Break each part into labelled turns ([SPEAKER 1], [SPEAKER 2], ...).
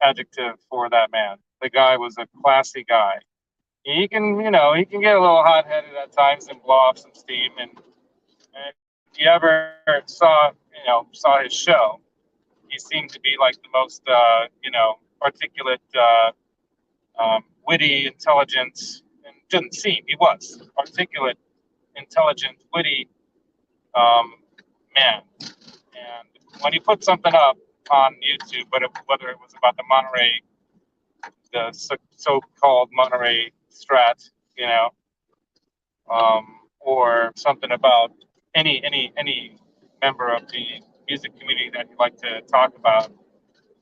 [SPEAKER 1] adjective for that man. The guy was a classy guy. He can, he can get a little hot-headed at times and blow off some steam. And if you ever saw his show, he seemed to be like the most, articulate, witty, intelligent, and didn't seem, he was articulate, intelligent, witty man. And when he put something up on YouTube, whether it was about the so-called Monterey Strat, or something about any member of the music community that he'd like to talk about,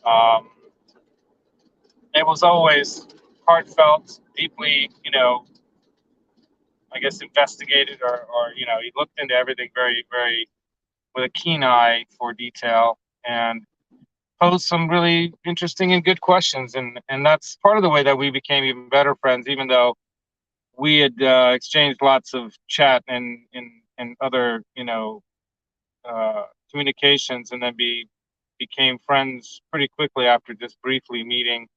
[SPEAKER 1] um, it was always heartfelt, deeply, I guess investigated, or he looked into everything very, very with a keen eye for detail, and posed some really interesting and good questions. And that's part of the way that we became even better friends, even though we had exchanged lots of chat and other, communications, and then became friends pretty quickly after just briefly meeting,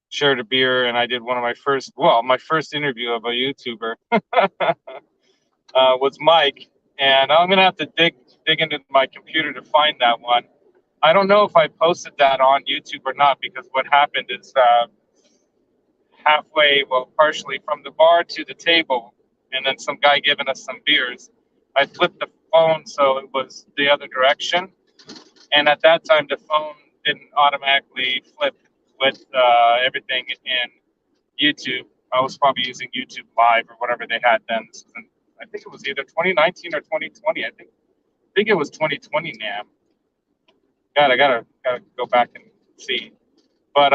[SPEAKER 1] shared a beer, and I did my first interview of a YouTuber was Mike. And I'm going to have to dig into my computer to find that one. I don't know if I posted that on YouTube or not, because what happened is partially from the bar to the table, and then some guy giving us some beers, I flipped the phone so it was the other direction. And at that time, the phone didn't automatically flip with everything in YouTube. I was probably using YouTube Live or whatever they had then. I think it was either 2019 or 2020. I think it was 2020 NAM. God, I gotta go back and see. But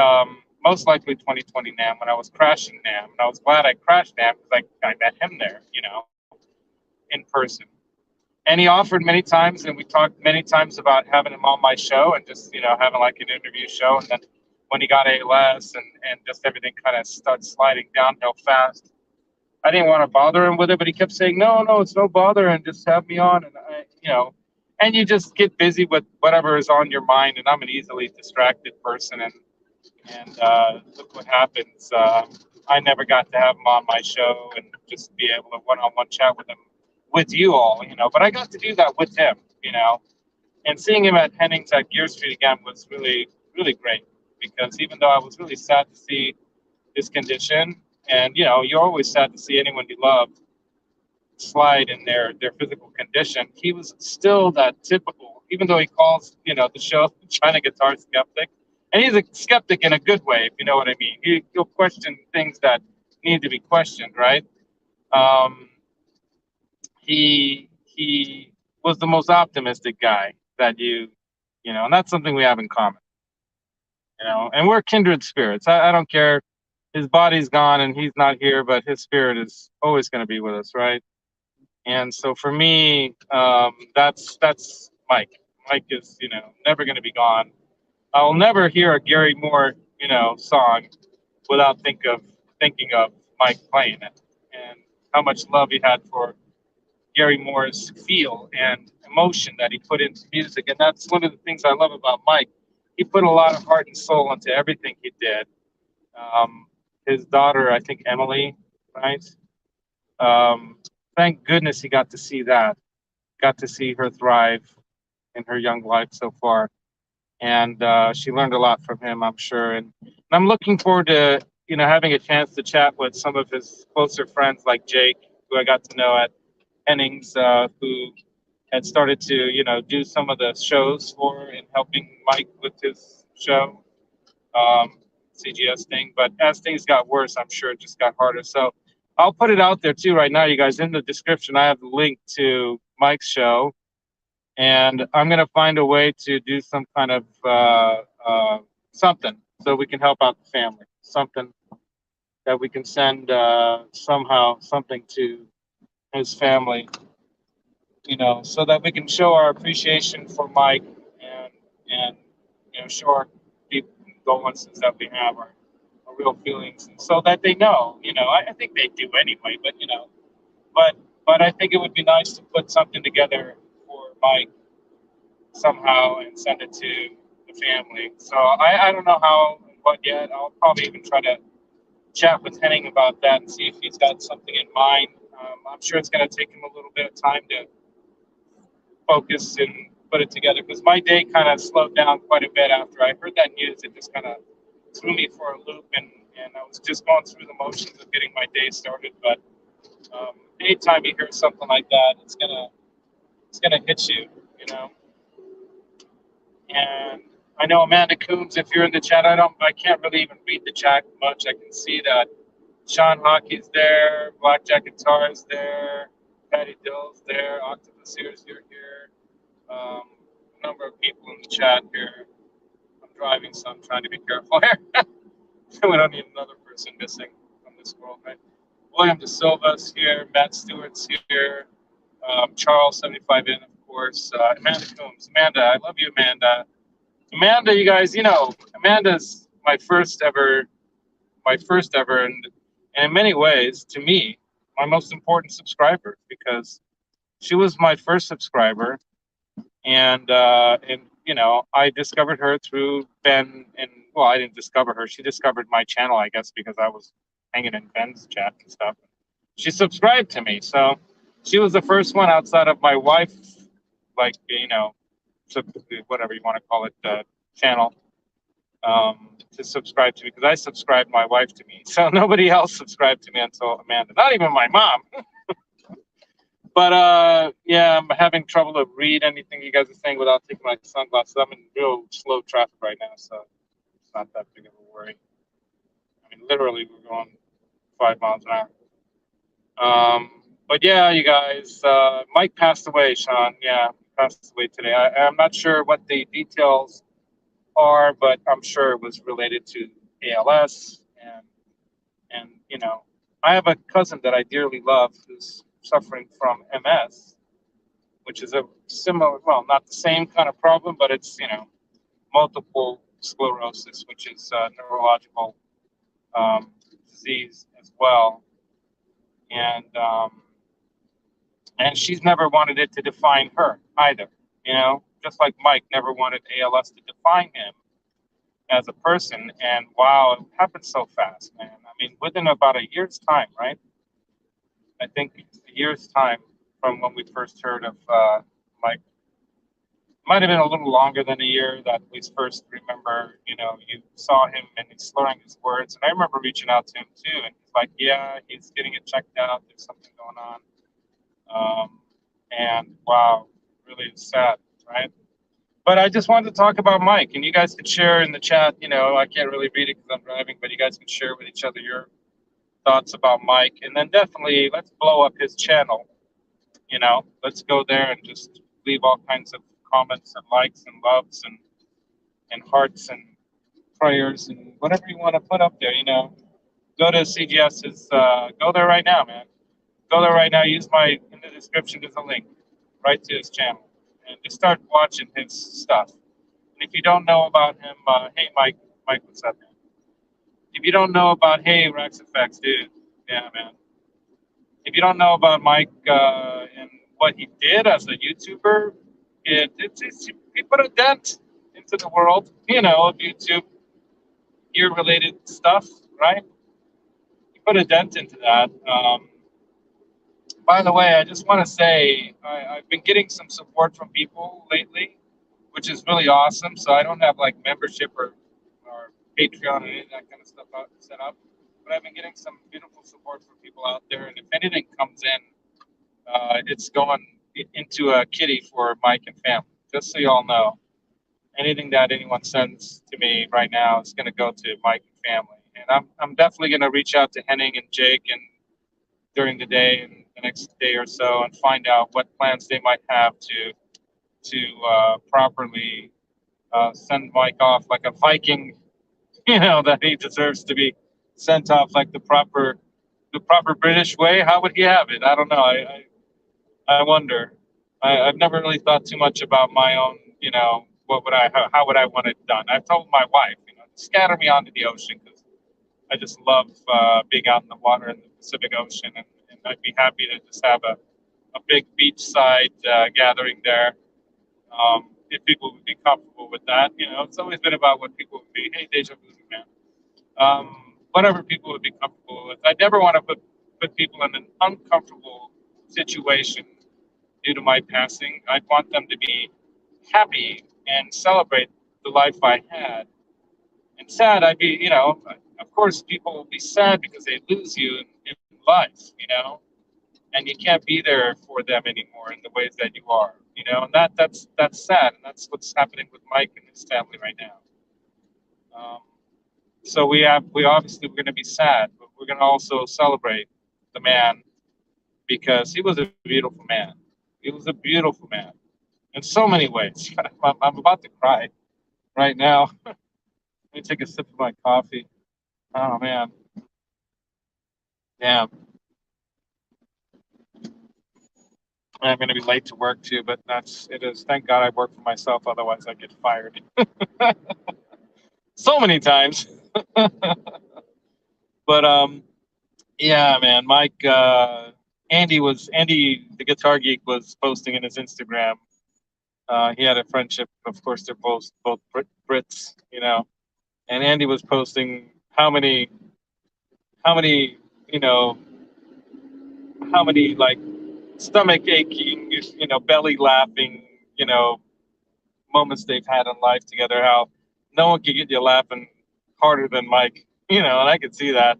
[SPEAKER 1] most likely 2020 NAM, when I was crashing NAM. And I was glad I crashed NAM because I met him there, in person. And he offered many times, and we talked many times about having him on my show and just, having like an interview show. And then when he got ALS and just everything kind of started sliding downhill fast, I didn't want to bother him with it, but he kept saying, no, it's no bother, and just have me on. And and you just get busy with whatever is on your mind. And I'm an easily distracted person. And look what happens. I never got to have him on my show and just be able to one-on-one chat with him, with you all, but I got to do that with him, and seeing him at Henning's at Gear Street again was really, really great, because even though I was really sad to see his condition, and, you're always sad to see anyone you love slide in their physical condition, he was still that typical, even though he calls, the show China Guitar Skeptic, and he's a skeptic in a good way, if you know what I mean. He'll question things that need to be questioned, right? He was the most optimistic guy that and that's something we have in common, and we're kindred spirits. I don't care. His body's gone and he's not here, but his spirit is always going to be with us, right? And so for me, that's Mike. Mike is, never going to be gone. I'll never hear a Gary Moore, song without thinking of Mike playing it, and how much love he had for Gary Moore's feel and emotion that he put into music. And that's one of the things I love about Mike. He put a lot of heart and soul into everything he did. His daughter, I think Emily, right? Thank goodness he got to see that. Got to see her thrive in her young life so far. And she learned a lot from him, I'm sure. And I'm looking forward to, having a chance to chat with some of his closer friends like Jake, who I got to know at Hennings, who had started to, do some of the shows for and helping Mike with his show, CGS thing. But as things got worse, I'm sure it just got harder. So I'll put it out there too right now, you guys. In the description, I have the link to Mike's show, and I'm gonna find a way to do some kind of something so we can help out the family. Something that we can send somehow something to his family, so that we can show our appreciation for Mike, and show our deep condolences that we have, our real feelings, and so that they know. I think they do anyway, but I think it would be nice to put something together for Mike somehow and send it to the family. So I don't know how what yet. I'll probably even try to chat with Henning about that and see if he's got something in mind. I'm sure it's going to take him a little bit of time to focus and put it together because my day kind of slowed down quite a bit after I heard that news. It just kind of threw me for a loop, and I was just going through the motions of getting my day started. But anytime you hear something like that, it's gonna hit you, you know. And I know Amanda Coombs, if you're in the chat, I can't really even read the chat much. I can see that Sean Hockey's there, Blackjack Guitar's there, Patty Dill's there, Octopus Ears, you're here. A number of people in the chat here. I'm driving, so I'm trying to be careful here. We don't need another person missing from this world, right? William De Silva's here, Matt Stewart's here, Charles 75 in, of course. Amanda Coombs. Amanda, I love you, Amanda. Amanda, you guys, Amanda's my first ever, and in many ways, to me, my most important subscriber because she was my first subscriber, and I discovered her through Ben, and well, I didn't discover her. She discovered my channel, I guess, because I was hanging in Ben's chat and stuff. She subscribed to me, so she was the first one outside of my wife, like whatever you want to call it, channel, to subscribe to me because I subscribed my wife to me. So nobody else subscribed to me until Amanda, not even my mom. But yeah, I'm having trouble to read anything you guys are saying without taking my sunglasses. I'm in real slow traffic right now, so it's not that big of a worry. I mean, literally, we're going 5 miles an hour. But yeah, you guys, Mike passed away, Sean. Yeah, passed away today. I'm not sure what the details are, but I'm sure it was related to ALS, and I have a cousin that I dearly love who's suffering from MS, which is a similar, well, not the same kind of problem, but it's multiple sclerosis, which is a neurological disease as well, and she's never wanted it to define her either. Just like Mike never wanted ALS to define him as a person. And wow, it happened so fast, man. I mean, within about a year's time, right? I think a year's time from when we first heard of Mike. Might have been a little longer than a year that we first remember, you saw him and he's slurring his words. And I remember reaching out to him too. And he's like, yeah, he's getting it checked out. There's something going on. And wow, really sad, right? But I just wanted to talk about Mike, and you guys could share in the chat. I can't really read it because I'm driving, but you guys can share with each other your thoughts about Mike, and then definitely let's blow up his channel. Let's go there and just leave all kinds of comments and likes and loves and hearts and prayers and whatever you want to put up there. Go to CGS's. Go there right now, man. Go there right now. Use in the description. There's a link right to his channel. And just start watching his stuff. And if you don't know about him, hey, Mike, what's up, man? If you don't know about, hey, Rex Effects, dude, yeah, man. If you don't know about Mike and what he did as a YouTuber, he put a dent into the world, of YouTube, gear-related stuff, right? He put a dent into that. By the way, I just want to say I've been getting some support from people lately, which is really awesome. So I don't have like membership or Patreon and any of that kind of stuff set up, but I've been getting some beautiful support from people out there. And if anything comes in, it's going into a kitty for Mike and family. Just so you all know, anything that anyone sends to me right now is going to go to Mike and family. And I'm definitely going to reach out to Henning and Jake and during the day and the next day or so and find out what plans they might have to properly send Mike off like a Viking, that he deserves to be sent off like the proper British way. How would he have it? I don't know. I wonder. I've never really thought too much about my own, how would I want it done? I've told my wife, scatter me onto the ocean because I just love being out in the water in the Pacific Ocean, and I'd be happy to just have a big beachside gathering there. If people would be comfortable with that, it's always been about what people would be. Hey, Deja Vu, man. whatever people would be comfortable with. I never want to put people in an uncomfortable situation due to my passing. I'd want them to be happy and celebrate the life I had. And sad, I'd be, of course, people will be sad because they lose you in life, and you can't be there for them anymore in the ways that you are, and that's sad, and that's what's happening with Mike and his family right now. Um, so we obviously we're going to be sad, but we're going to also celebrate the man because he was a beautiful man. He was a beautiful man in so many ways. I'm about to cry right now. Let me take a sip of my coffee. Oh man, damn. I'm going to be late to work too, but it is. Thank God I work for myself. Otherwise, I get fired so many times. But yeah, man, Mike, Andy, the guitar geek, was posting in his Instagram. He had a friendship. Of course, they're both Brits, And Andy was posting how many, you know, how many like stomach aching, belly laughing, moments they've had in life together. How no one could get you laughing harder than Mike, and I could see that.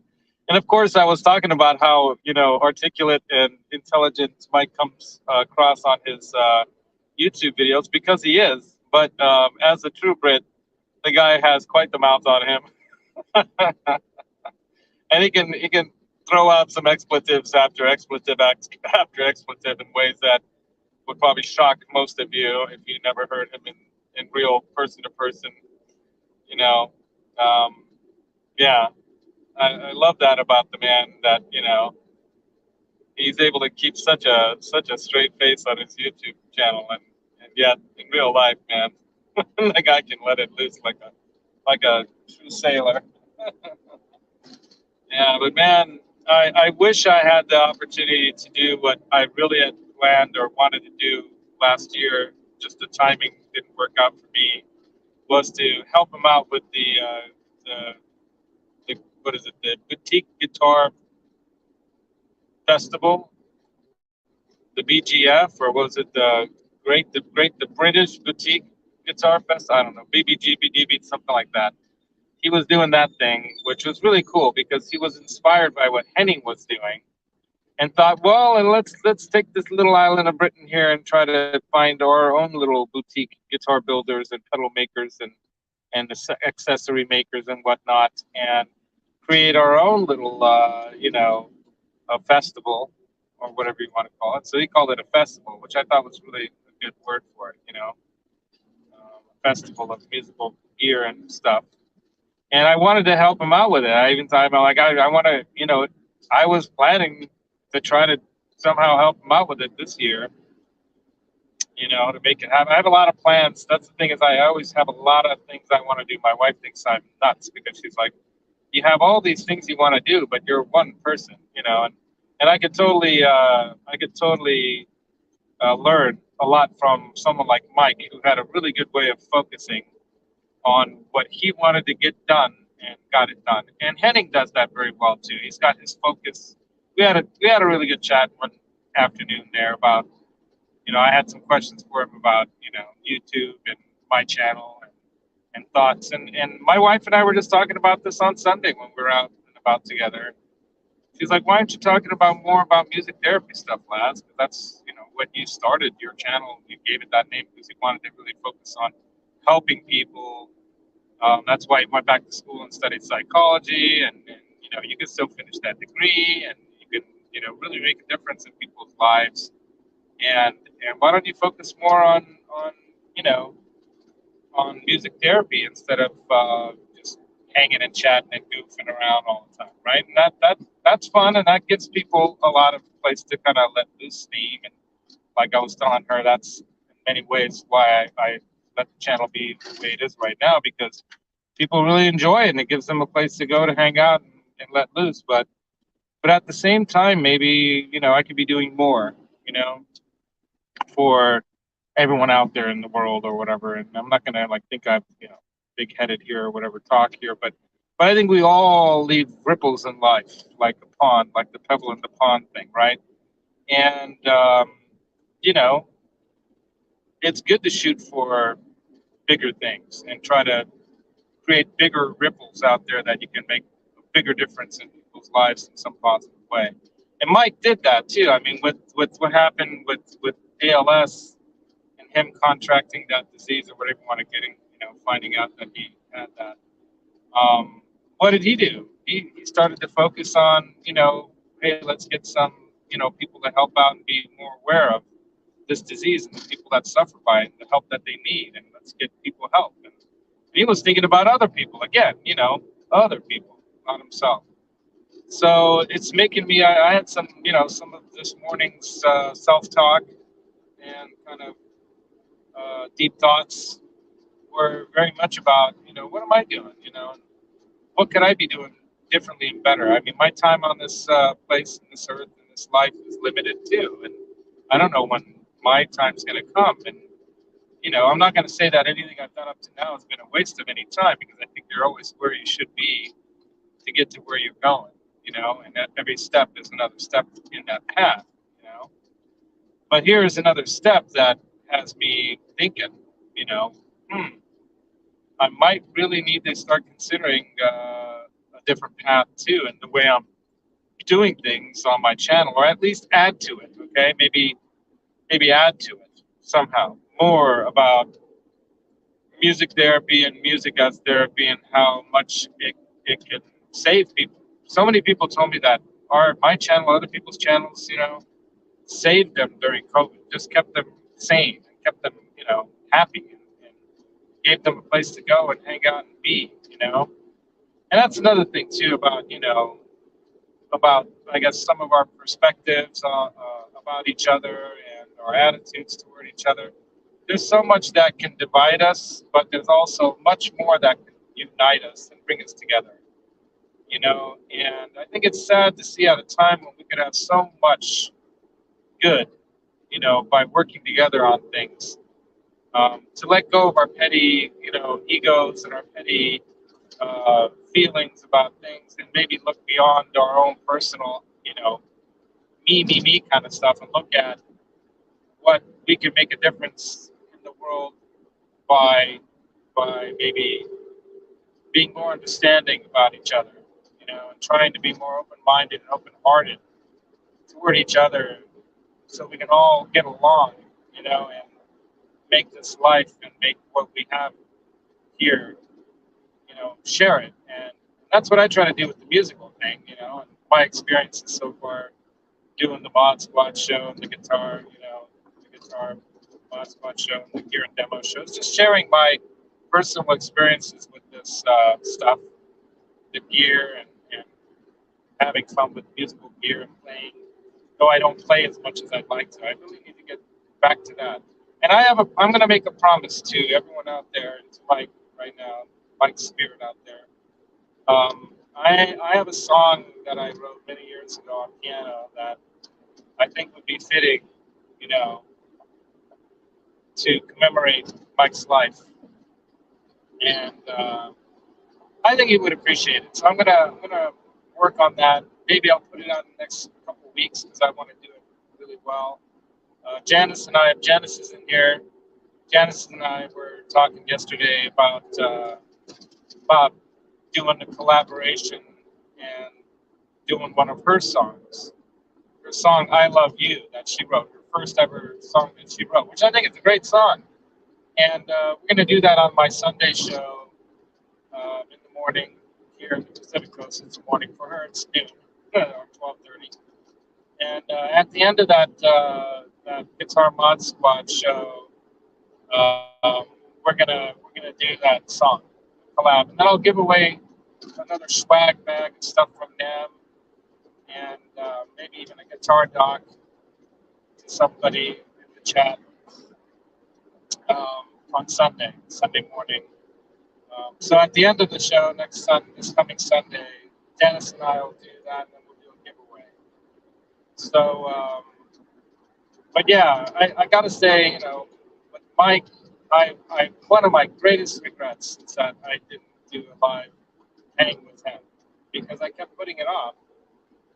[SPEAKER 1] And of course, I was talking about how articulate and intelligent Mike comes across on his YouTube videos because he is. But as a true Brit, the guy has quite the mouth on him, and he can throw out some expletives after expletive after expletive in ways that would probably shock most of you if you never heard him in real person to person. You know, um, yeah, I love that about the man that he's able to keep such a straight face on his YouTube channel, and yet in real life, man, the guy can let it loose like a true sailor. Yeah, but man, I wish I had the opportunity to do what I really had planned or wanted to do last year. Just the timing didn't work out for me. Was to help him out with the what is it, the boutique guitar festival, the BGF, or was it the British boutique guitar fest? I don't know, BBGBDB, something like that. He was doing that thing, which was really cool because he was inspired by what Henning was doing, and thought, well, and let's take this little island of Britain here and try to find our own little boutique guitar builders and pedal makers and accessory makers and whatnot, and create our own little, a festival or whatever you want to call it. So he called it a festival, which I thought was really a good word for it, a festival of musical gear and stuff. And I wanted to help him out with it. I even thought about like I want to, I was planning to try to somehow help him out with it this year, to make it happen. I have a lot of plans. That's the thing is I always have a lot of things I want to do. My wife thinks I'm nuts because she's like, you have all these things you want to do, but you're one person, and I could totally learn a lot from someone like Mike, who had a really good way of focusing on what he wanted to get done and got it done. And Henning does that very well too. He's got his focus. We had a really good chat one afternoon there about, I had some questions for him about, YouTube and my channel and thoughts. And my wife and I were just talking about this on Sunday when we were out and about together. She's like, why aren't you talking about more about music therapy stuff, Laz? Because that's, when you started your channel, you gave it that name because you wanted to really focus on helping people. That's why you went back to school and studied psychology, and you can still finish that degree, and you can really make a difference in people's lives. And why don't you focus more on you know on music therapy instead of just hanging and chatting and goofing around all the time, right? And that's fun, and that gives people a lot of place to kind of let loose steam. And like I was telling her, that's in many ways why I let the channel be the way it is right now, because people really enjoy it, and it gives them a place to go to hang out and let loose. But at the same time, maybe I could be doing more, for everyone out there in the world or whatever. And I'm not gonna like think I'm big headed here or whatever talk here, but But I think we all leave ripples in life, like a pond, like the pebble in the pond thing, right? And you know, it's good to shoot for bigger things and try to create bigger ripples out there that you can make a bigger difference in people's lives in some positive way. And Mike did that too. I mean, with what happened with ALS and him contracting that disease or whatever you want to get in, finding out that he had that. What did he do? He started to focus on, hey, let's get some, people to help out and be more aware of this disease and the people that suffer by it and the help that they need, and let's get people help. And he was thinking about other people again, other people, not himself. So it's making me. I had some, some of this morning's self-talk and kind of deep thoughts were very much about, what am I doing? What could I be doing differently and better? I mean, my time on this place, and this earth, and this life is limited too, and I don't know when my time's going to come. And I'm not going to say that anything I've done up to now has been a waste of any time, because I think you're always where you should be to get to where you're going. And that every step is another step in that path. But here's another step that has me thinking. You know, hmm, I might really need to start considering a different path too, and the way I'm doing things on my channel, or at least add to it. Okay, maybe add to it somehow more about music therapy and music as therapy and how much it can save people. So many people told me that my channel, other people's channels, saved them during COVID, just kept them sane and kept them, happy, and gave them a place to go and hang out and be. And that's another thing too about I guess some of our perspectives about each other and our attitudes toward each other. There's so much that can divide us, but there's also much more that can unite us and bring us together. And I think it's sad to see at a time when we could have so much good, by working together on things, to let go of our petty, egos and our petty feelings about things, and maybe look beyond our own personal, me kind of stuff, and look at what we can make a difference in the world by maybe being more understanding about each other, and trying to be more open-minded and open-hearted toward each other, so we can all get along, and make this life and make what we have here, share it. And that's what I try to do with the musical thing, and my experiences so far doing the Mod Squad show and the guitar, the guitar Mod Squad show and the gear and demo shows, just sharing my personal experiences with this stuff, the gear, and having fun with musical gear and playing. Though I don't play as much as I'd like to, I really need to get back to that. And I'm going to make a promise to everyone out there, and to Mike right now, Mike's spirit out there. I have a song that I wrote many years ago on piano that I think would be fitting, to commemorate Mike's life, and I think he would appreciate it. So I'm gonna work on that. Maybe I'll put it out in the next couple of weeks, because I want to do it really well. Janice is in here. Janice and I were talking yesterday about doing a collaboration and doing one of her songs. Her song "I Love You" that she wrote, her first ever song that she wrote, which I think is a great song. And we're going to do that on my Sunday show in the morning here in the Pacific Coast. It's morning for her. It's noon or 12:30. And at the end of that Guitar Mod Squad show, we're gonna do that song collab, and then I'll give away another swag bag and stuff from them, and maybe even a guitar dock to somebody in the chat on Sunday morning. So at the end of the show this coming Sunday, Dennis and I will do that, and then we'll do a giveaway. So, but yeah, I gotta say, with Mike, I one of my greatest regrets is that I didn't do a live hang with him because I kept putting it off,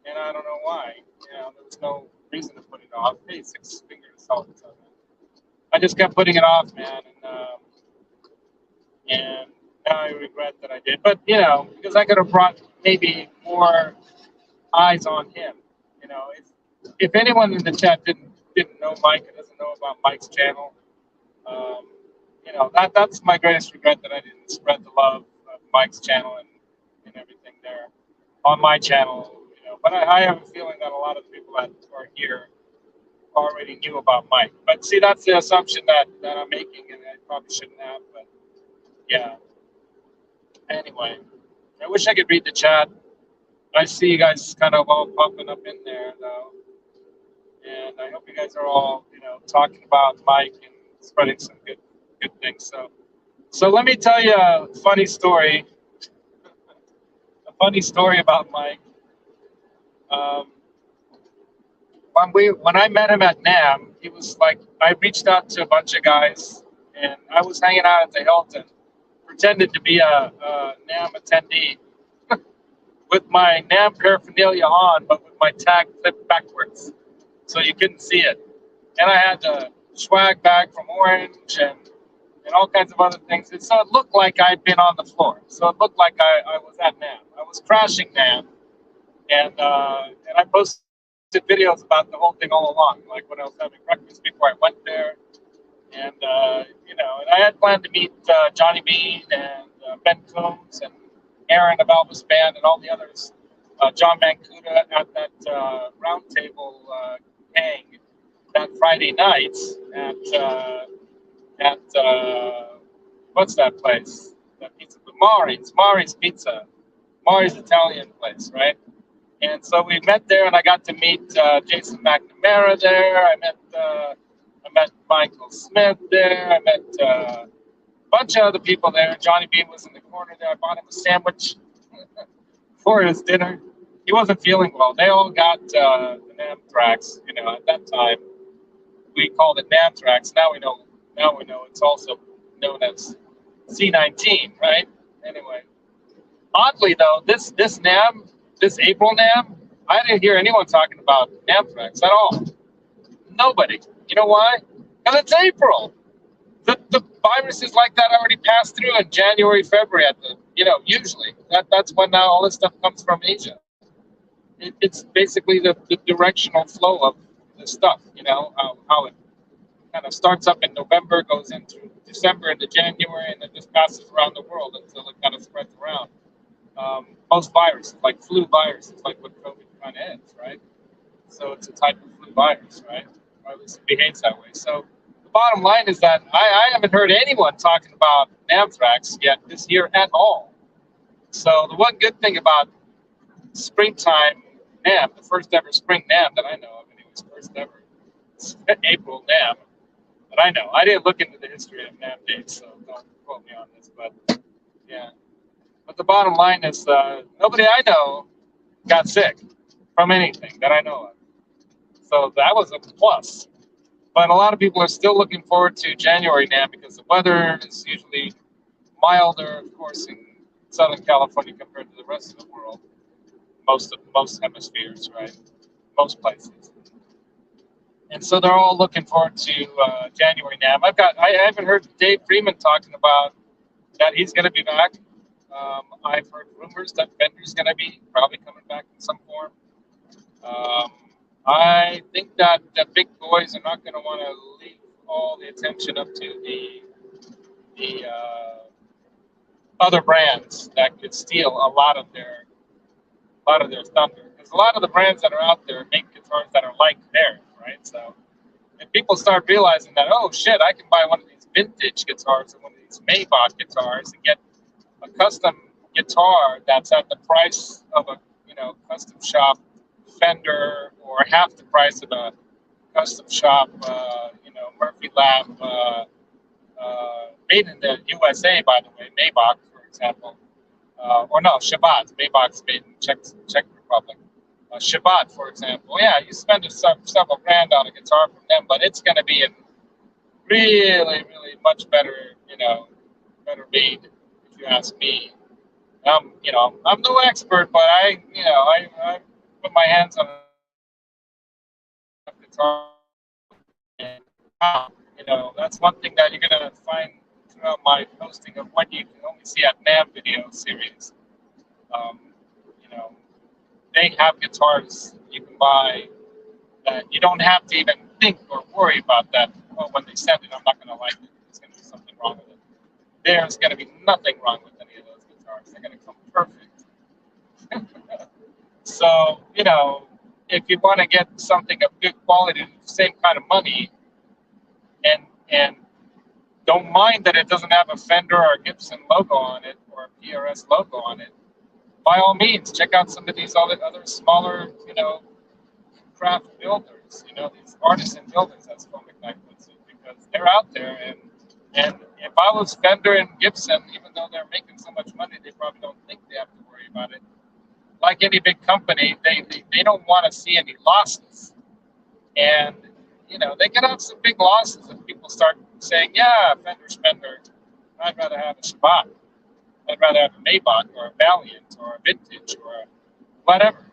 [SPEAKER 1] and I don't know why. There was no reason to put it off. Hey, six fingers, all the time. I just kept putting it off, man, and now I regret that I did. But because I could have brought maybe more eyes on him. If anyone in the chat didn't know Mike and doesn't know about Mike's channel, that's my greatest regret that I didn't spread the love of Mike's channel and everything there on my channel. But I have a feeling that a lot of the people that are here already knew about Mike. But see, that's the assumption that I'm making, and I probably shouldn't have. But yeah. Anyway, I wish I could read the chat. I see you guys kind of all popping up in there, though. And I hope you guys are all, talking about Mike and spreading some good things. So let me tell you a funny story. A funny story about Mike. When I met him at NAM, he was like, I reached out to a bunch of guys, and I was hanging out at the Hilton, pretended to be a NAM attendee with my NAM paraphernalia on, but with my tag flipped backwards, so you couldn't see it. And I had the swag bag from Orange and all kinds of other things. And so it looked like I'd been on the floor. So it looked like I was at NAM. I was crashing NAM, and I posted videos about the whole thing all along, like when I was having breakfast before I went there. And, and I had planned to meet Johnny Bean and Ben Coombs and Aaron of Elvis Band and all the others, John Mancuda at that roundtable hang that Friday night at what's that place? That pizza, Mari's Pizza, Mari's Italian place, right? And so we met there, and I got to meet Jason McNamara there. I met Michael Smith there. I met a bunch of other people there. Johnny Bean was in the corner there. I bought him a sandwich for his dinner. He wasn't feeling well. They all got the Namthrax. At that time we called it Namthrax. Now we know it's also known as C19, right? Anyway, oddly though, this April NAM, I didn't hear anyone talking about Namthrax at all. Nobody. You know why? Because it's April. The viruses like that already passed through in January, February. Usually that's when now all this stuff comes from Asia. It's basically the directional flow of the stuff. How it kind of starts up in November, goes into December, into January, and then just passes around the world until it kind of spreads around. Most viruses, like flu viruses, like what COVID kind of is, right? So it's a type of flu virus, right? Or at least it behaves that way. So the bottom line is that I haven't heard anyone talking about Namthrax yet this year at all. So the one good thing about springtime NAM, the first ever spring NAM that I know of, anyways, first ever April NAM that I know. I didn't look into the history of NAM dates, so don't quote me on this, but yeah. But the bottom line is nobody I know got sick from anything that I know of. So that was a plus. But a lot of people are still looking forward to January NAM because the weather is usually milder, of course, in Southern California compared to the rest of the world. Most hemispheres, right? Most places. And so they're all looking forward to January NAM. I haven't heard Dave Freeman talking about that he's going to be back. I've heard rumors that Bender's going to be probably coming back in some form. I think that the big boys are not going to want to leave all the attention up to the other brands that could steal a lot of their thunder. Because a lot of the brands that are out there make guitars that are like theirs, right? So if people start realizing that, oh shit, I can buy one of these vintage guitars or one of these Maybach guitars and get a custom guitar that's at the price of a custom shop Fender or half the price of a custom shop Murphy Lab made in the USA, by the way, Maybach, for example, or no, Shabbat. Maybach's made in Czech Republic. Shabbat, for example, yeah, you spend several grand on a guitar from them, but it's going to be in really, really much better, better made, if you ask me. I'm no expert, but I put my hands on guitar, and wow, that's one thing that you're gonna find throughout my posting of what you can only see at NAM video series. Um, you know, they have guitars you can buy that you don't have to even think or worry about that. Oh, when they send it, I'm not gonna like it. There's gonna be something wrong with it. There's gonna be nothing wrong with any of those guitars. They're gonna come perfect. So, if you want to get something of good quality, the same kind of money, and don't mind that it doesn't have a Fender or Gibson logo on it or a PRS logo on it, by all means, check out some of these other smaller, craft builders, these artisan builders, as Phil McKnight puts it, because they're out there. And if I was Fender and Gibson, even though they're making so much money, they probably don't think they have to worry about it. Like any big company, they don't want to see any losses. And, they can have some big losses if people start saying, yeah, Fender Spender, I'd rather have a Shabbat. I'd rather have a Maybach or a Valiant or a Vintage or whatever,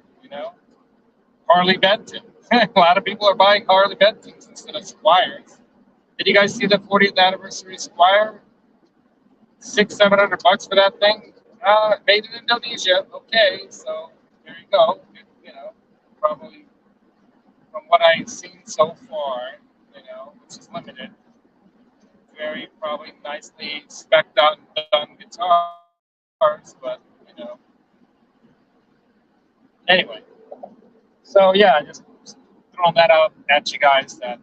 [SPEAKER 1] Harley Benton. A lot of people are buying Harley Bentons instead of Squires. Did you guys see the 40th anniversary Squire? $600-700 for that thing? Made in Indonesia. Okay, so there you go. Probably from what I've seen so far, which is limited, very probably nicely specced out and done guitars, but anyway. So yeah, just throwing that out at you guys, that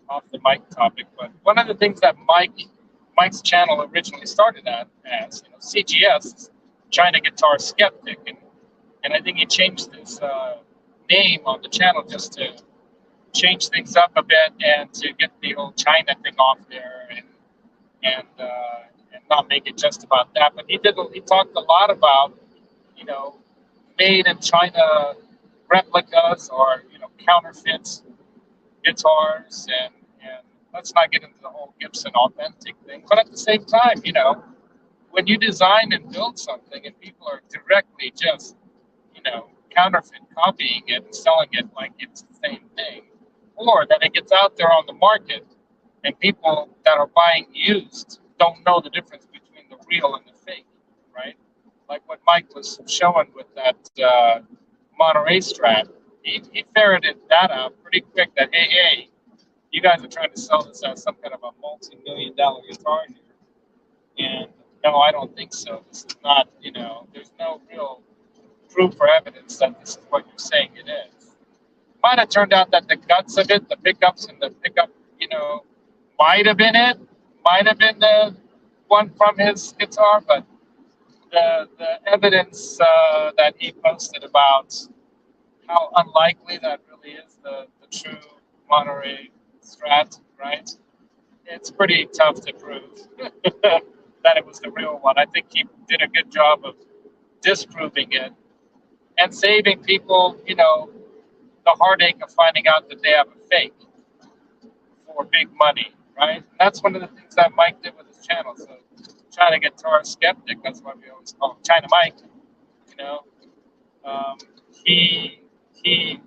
[SPEAKER 1] off the mic topic. But one of the things that Mike's channel originally started as CGS, China Guitar Skeptic, and I think he changed his name on the channel just to change things up a bit and to get the whole China thing off there, and not make it just about that. But he talked a lot about made in China replicas or counterfeits guitars, and let's not get into the whole Gibson authentic thing. But at the same time, when you design and build something and people are directly just counterfeit copying it and selling it like it's the same thing, or that it gets out there on the market and people that are buying used don't know the difference between the real and the fake, right? Like what Mike was showing with that Monterey Strat, he ferreted that out pretty quick. That hey, you guys are trying to sell this as some kind of a multi-million-dollar guitar here, and no, I don't think so. This is not. There's no real proof or evidence that this is what you're saying it is. Might have turned out that the guts of it, the pickups and the pickup, might have been it. Might have been the one from his guitar, but the evidence that he posted about how unlikely that really is the true Monterey Strat, right? It's pretty tough to prove that it was the real one. I think he did a good job of disproving it and saving people, the heartache of finding out that they have a fake for big money, right? And that's one of the things that Mike did with his channel. So China Guitar Skeptic, that's why we always call him China Mike. He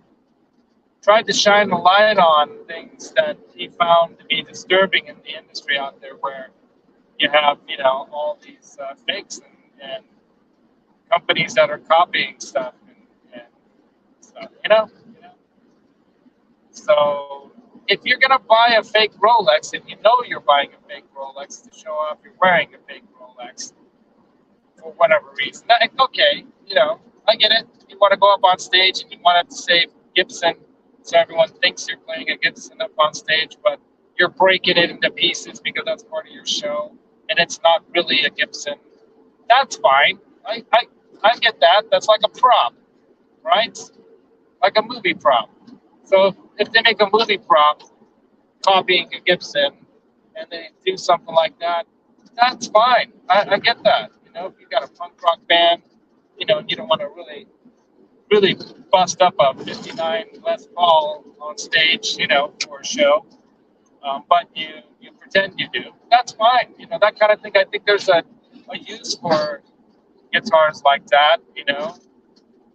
[SPEAKER 1] tried to shine a light on things that he found to be disturbing in the industry out there, where you have all these fakes and companies that are copying stuff and stuff. So if you're gonna buy a fake Rolex and you're buying a fake Rolex to show off you're wearing a fake Rolex for whatever reason, okay, I get it. You want to go up on stage and you want it to say Gibson, so everyone thinks you're playing a Gibson up on stage, but you're breaking it into pieces because that's part of your show, and it's not really a Gibson. That's fine. I get that. That's like a prop, right? Like a movie prop. So if they make a movie prop copying a Gibson and they do something like that, that's fine. I get that. If you've got a punk rock band, you don't want to really bust up a 59 Les Paul on stage, for a show, but you pretend you do. That's fine. That kind of thing. I think there's a use for guitars like that, you know.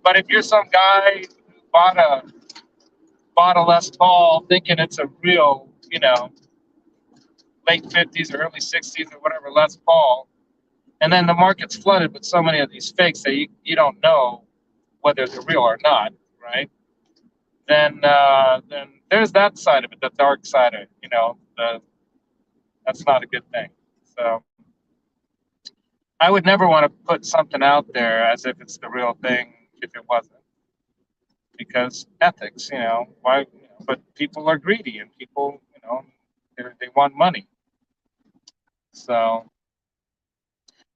[SPEAKER 1] But if you're some guy who bought a Les Paul thinking it's a real, you know, late 50s or early 60s or whatever Les Paul, and then the market's flooded with so many of these fakes that you don't know whether they're real or not, right? Then there's that side of it, the dark side of it, you know, that's not a good thing. So I would never want to put something out there as if it's the real thing if it wasn't, because ethics, you know, why? You know, but people are greedy and people, you know, they want money. So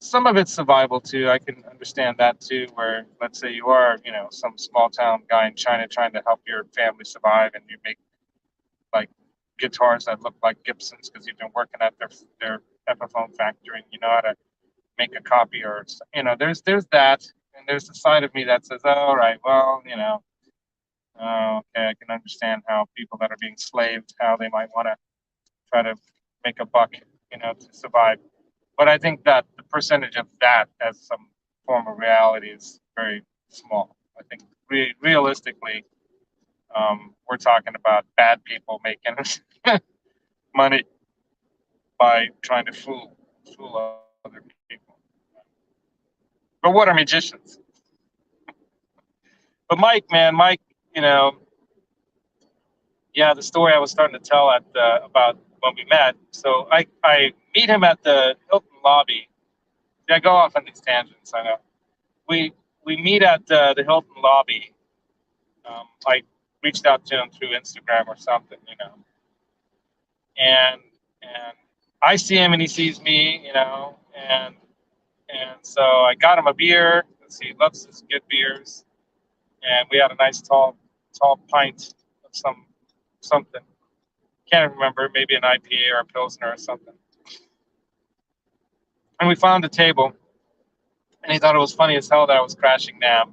[SPEAKER 1] some of it's survival too. I can understand that too. Where let's say you are, you know, some small town guy in China trying to help your family survive, and you make like guitars that look like Gibsons because you've been working at their Epiphone factory and you know how to make a copy, or you know, there's that, and there's the side of me that says, oh, all right, well, you know, okay, I can understand how people that are being slaved, how they might want to try to make a buck, you know, to survive. But I think that the percentage of that as some form of reality is very small. I think realistically, we're talking about bad people making money by trying to fool other people. But what are magicians? But Mike, man, Mike, you know, yeah, the story I was starting to tell about when we met. So I meet him at the Hilton lobby. Yeah, I go off on these tangents. I know. We we meet at the Hilton lobby. I reached out to him through Instagram or something, you know, and and I see him and he sees me, you know, and so I got him a beer because he loves his good beers, and we had a nice tall pint of something. Can't remember, maybe an IPA or a Pilsner or something. And we found a table, and he thought it was funny as hell that I was crashing NAM.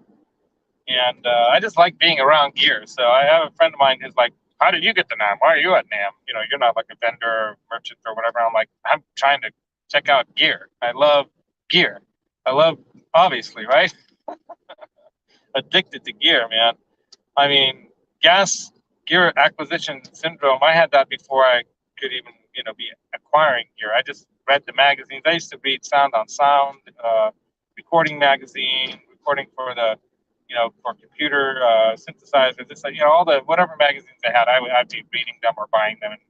[SPEAKER 1] And I just like being around gear. So I have a friend of mine who's like, how did you get to NAM? Why are you at NAM? You know, you're not like a vendor or merchant or whatever. I'm like, I'm trying to check out gear. I love gear. I love, obviously, right? Addicted to gear, man. I mean, gas gear acquisition syndrome. I had that before I could even, you know, be acquiring gear. I just read the magazines. I used to read Sound on Sound, recording magazine, recording for the, you know, for computer synthesizers. Just like, you know, all the whatever magazines they had, I'd be reading them or buying them and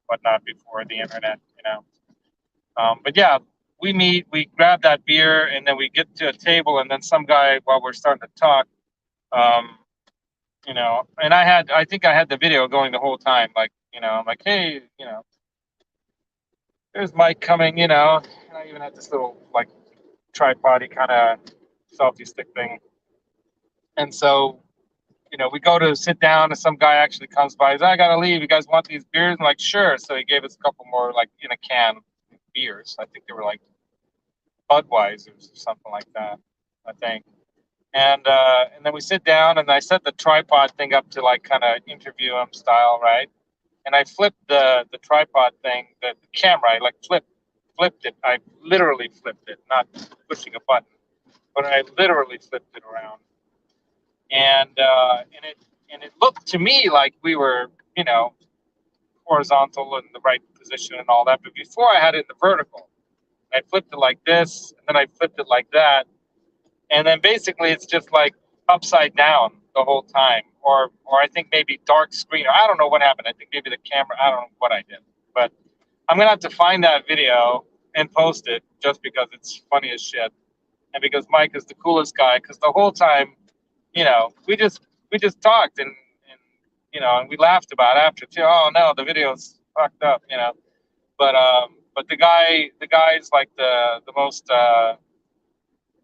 [SPEAKER 1] whatnot before the internet, you know. But yeah, we meet, we grab that beer, and then we get to a table, and then some guy, while we're starting to talk, um, you know, and I think I had the video going the whole time, like, you know, I'm like, hey, you know, there's Mike coming, you know, and I even had this little like tripod kind of selfie stick thing, and so, you know, we go to sit down, and some guy actually comes by. He's like, I gotta leave. You guys want these beers? I'm like, sure. So he gave us a couple more, like in a can, beers. I think they were like Budweisers or something like that, I think. And then we sit down, and I set the tripod thing up to like kind of interview him style, right? And I flipped the tripod thing, the camera. I like flipped it. I literally flipped it, not pushing a button, but I literally flipped it around. And it looked to me like we were, you know, horizontal in the right position and all that. But before I had it in the vertical, I flipped it like this, and then I flipped it like that, and then basically it's just like upside down the whole time, or I think maybe dark screen, or I don't know what happened. I think maybe the camera. I don't know what I did, but I'm gonna have to find that video and post it just because it's funny as shit, and because Mike is the coolest guy. Because the whole time, you know, we just talked and you know, and we laughed about it after too. Oh no, the video's fucked up, you know. But the guy's like the most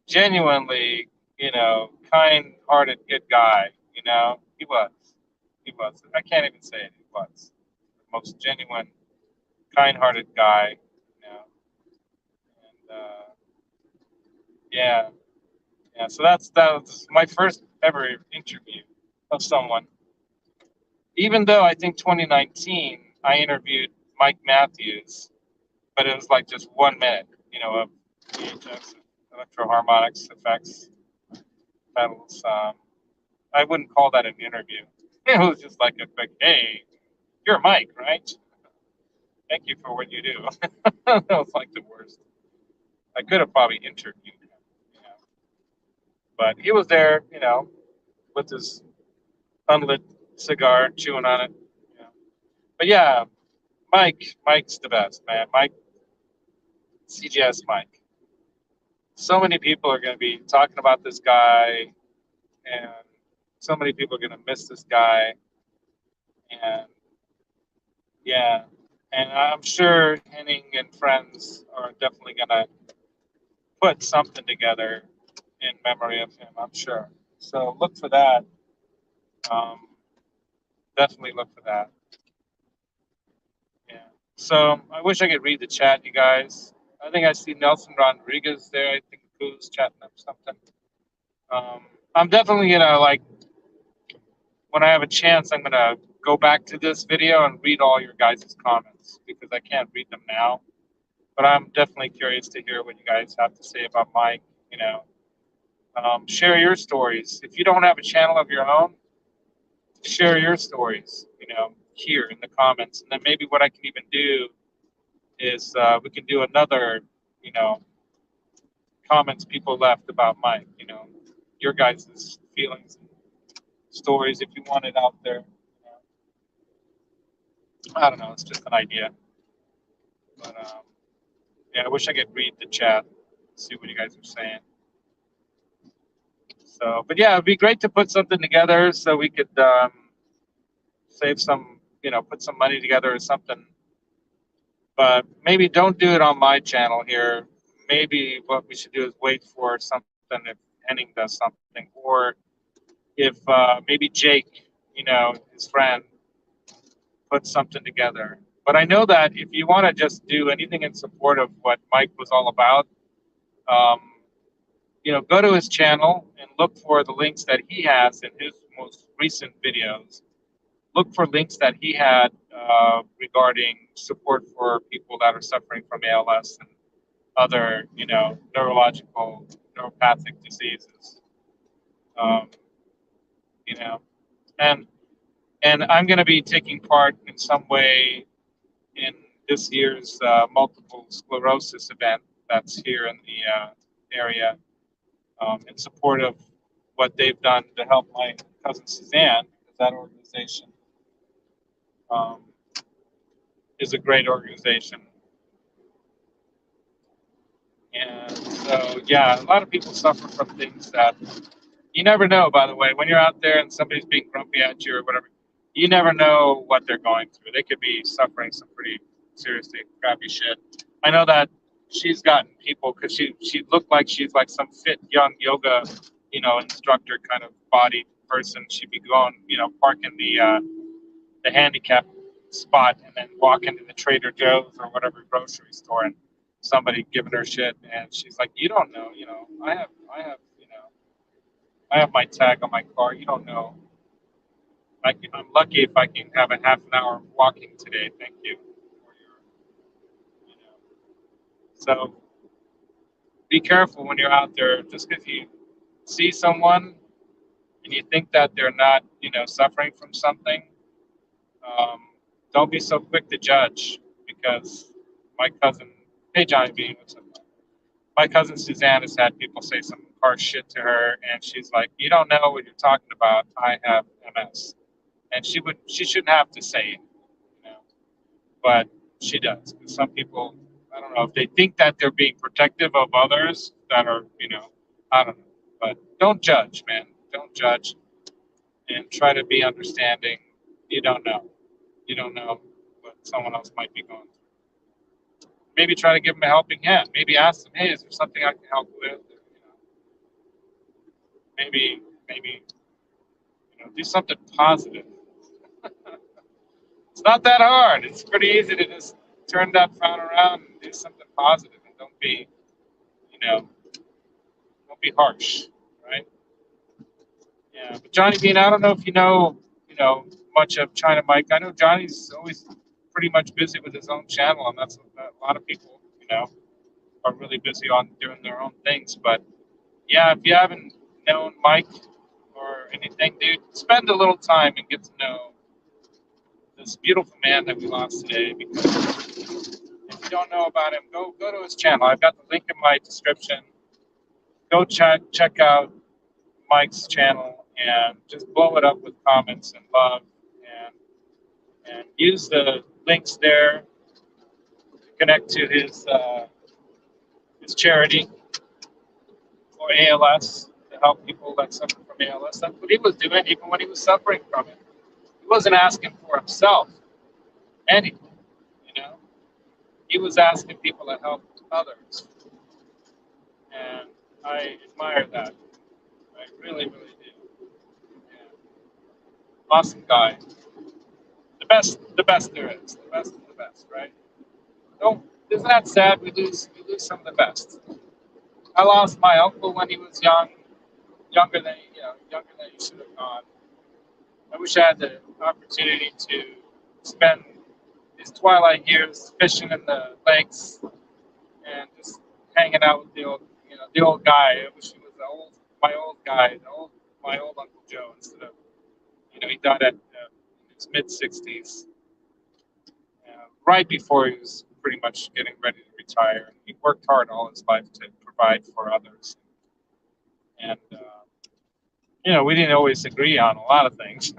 [SPEAKER 1] genuinely, you know, kind-hearted, good guy. You know, he was. He was. I can't even say it. He was the most genuine, kind-hearted guy. You know, and yeah, yeah. So that was my first ever interview of someone. Even though I think 2019 I interviewed Mike Matthews, but it was like just 1 minute, you know, of VHS electro-harmonics effects pedals. I wouldn't call that an interview. It was just like a quick, hey, you're Mike, right? Thank you for what you do. That was like the worst. I could have probably interviewed him, you know, but he was there, you know, with his unlit cigar, chewing on it. You know. But yeah, Mike's the best, man. Mike, CGS Mike. So many people are going to be talking about this guy, and so many people are going to miss this guy, and yeah, and I'm sure Henning and friends are definitely going to put something together in memory of him. I'm sure. So look for that. Um, definitely look for that. Yeah. So I wish I could read the chat, you guys. I think I see Nelson Rodriguez there. I think who's chatting up something. I'm definitely gonna like when I have a chance. I'm gonna go back to this video and read all your guys' comments because I can't read them now. But I'm definitely curious to hear what you guys have to say about Mike. You know, share your stories. If you don't have a channel of your own, share your stories. You know, here in the comments, and then maybe what I can even do is we can do another, you know, comments people left about Mike, you know, your guys' feelings and stories if you want it out there. You know. I don't know, it's just an idea. But yeah, I wish I could read the chat, see what you guys are saying. So, but yeah, it'd be great to put something together so we could save some, you know, put some money together or something. But maybe don't do it on my channel here. Maybe what we should do is wait for something if Henning does something, or if maybe Jake, you know, his friend, puts something together. But I know that if you want to just do anything in support of what Mike was all about, um, you know, go to his channel and look for the links that he has in his most recent videos. Look for links that he had regarding support for people that are suffering from ALS and other, you know, neurological, neuropathic diseases. Um, you know, and I'm going to be taking part in some way in this year's multiple sclerosis event that's here in the area in support of what they've done to help my cousin Suzanne, because that organization um, is a great organization. And so, yeah, a lot of people suffer from things that you never know, by the way. When you're out there and somebody's being grumpy at you or whatever, you never know what they're going through. They could be suffering some pretty seriously crappy shit. I know that she's gotten people because she looked like she's like some fit young yoga, you know, instructor kind of body person. She'd be going, you know, parking the handicap spot and then walk into the Trader Joe's or whatever grocery store and somebody giving her shit, and she's like, you don't know, you know, I have, you know, I have my tag on my car. You don't know. I'm lucky if I can have a half an hour of walking today. Thank you for your, you know. So be careful when you're out there. Just because you see someone and you think that they're not, you know, suffering from something, um, don't be so quick to judge. Because my cousin, hey Johnny B, what's up? My cousin Suzanne has had people say some harsh shit to her, and she's like, "You don't know what you're talking about. I have MS." And she shouldn't have to say it, you know, but she does. Some people, I don't know if they think that they're being protective of others that are, you know, I don't know, but don't judge, man. Don't judge, and try to be understanding. You don't know. You don't know what someone else might be going through. Maybe try to give them a helping hand. Maybe ask them, hey, is there something I can help with? You know, maybe, you know, do something positive. It's not that hard. It's pretty easy to just turn that frown around and do something positive, and don't be, you know, don't be harsh, right? Yeah. But Johnny Bean, I don't know if you know, much of China Mike. I know Johnny's always pretty much busy with his own channel, and that's a lot of people, you know. are really busy on doing their own things. But yeah, if you haven't known Mike or anything, dude, spend a little time and get to know this beautiful man that we lost today. Because if you don't know about him, go to his channel. I've got the link in my description. Go check out Mike's channel and just blow it up with comments and love, and use the links there to connect to his charity for ALS, to help people that suffer from ALS. That's what he was doing even when he was suffering from it. He wasn't asking for himself anything, you know. He was asking people to help others, and I admire that. I really, really do. Yeah. Awesome guy. The best there is. The best of the best, right? No, isn't that sad? We lose some of the best. I lost my uncle when he was young, younger than he should have gone. I wish I had the opportunity to spend his twilight years fishing in the lakes and just hanging out with the old guy. I wish he was my old guy, my old Uncle Joe instead of, he died at his mid 60s, right before he was pretty much getting ready to retire. He worked hard all his life to provide for others, and we didn't always agree on a lot of things,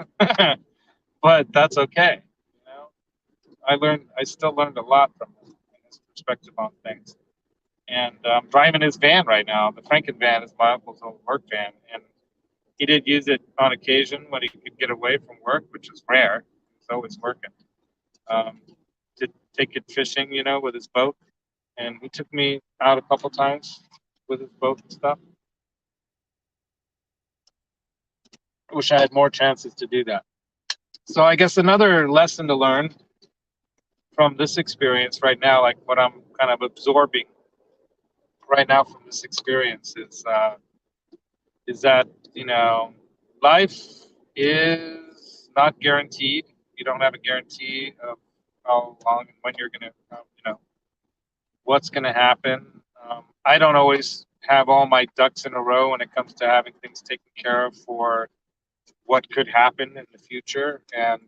[SPEAKER 1] but that's okay. You know, I still learned a lot from him and his perspective on things. And I'm driving his van right now. The Franken van is my uncle's old work van, and he did use it on occasion when he could get away from work, which is rare. He's always working. Um, to take it fishing, with his boat, and he took me out a couple times with his boat and stuff. I wish I had more chances to do that. So I guess another lesson to learn from this experience right now, like what I'm kind of absorbing right now from this experience, is that life is not guaranteed. You don't have a guarantee of how long and when you're gonna, what's gonna happen. I don't always have all my ducks in a row when it comes to having things taken care of for what could happen in the future, and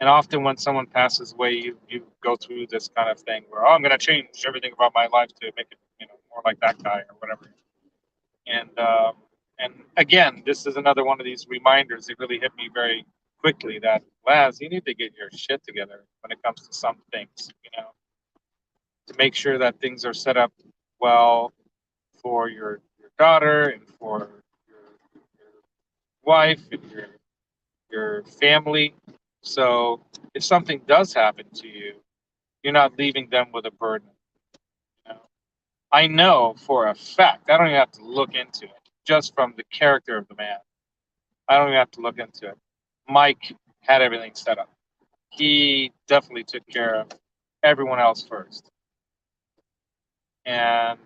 [SPEAKER 1] often when someone passes away, you go through this kind of thing where, oh, I'm going to change everything about my life to make it more like that guy or whatever. And again, this is another one of these reminders that really hit me very quickly that, Laz, you need to get your shit together when it comes to some things, to make sure that things are set up well for your daughter and for your wife and your family. So if something does happen to you, you're not leaving them with a burden. I know for a fact, I don't even have to look into it, just from the character of the man. I don't even have to look into it. Mike had everything set up. He definitely took care of everyone else first. And,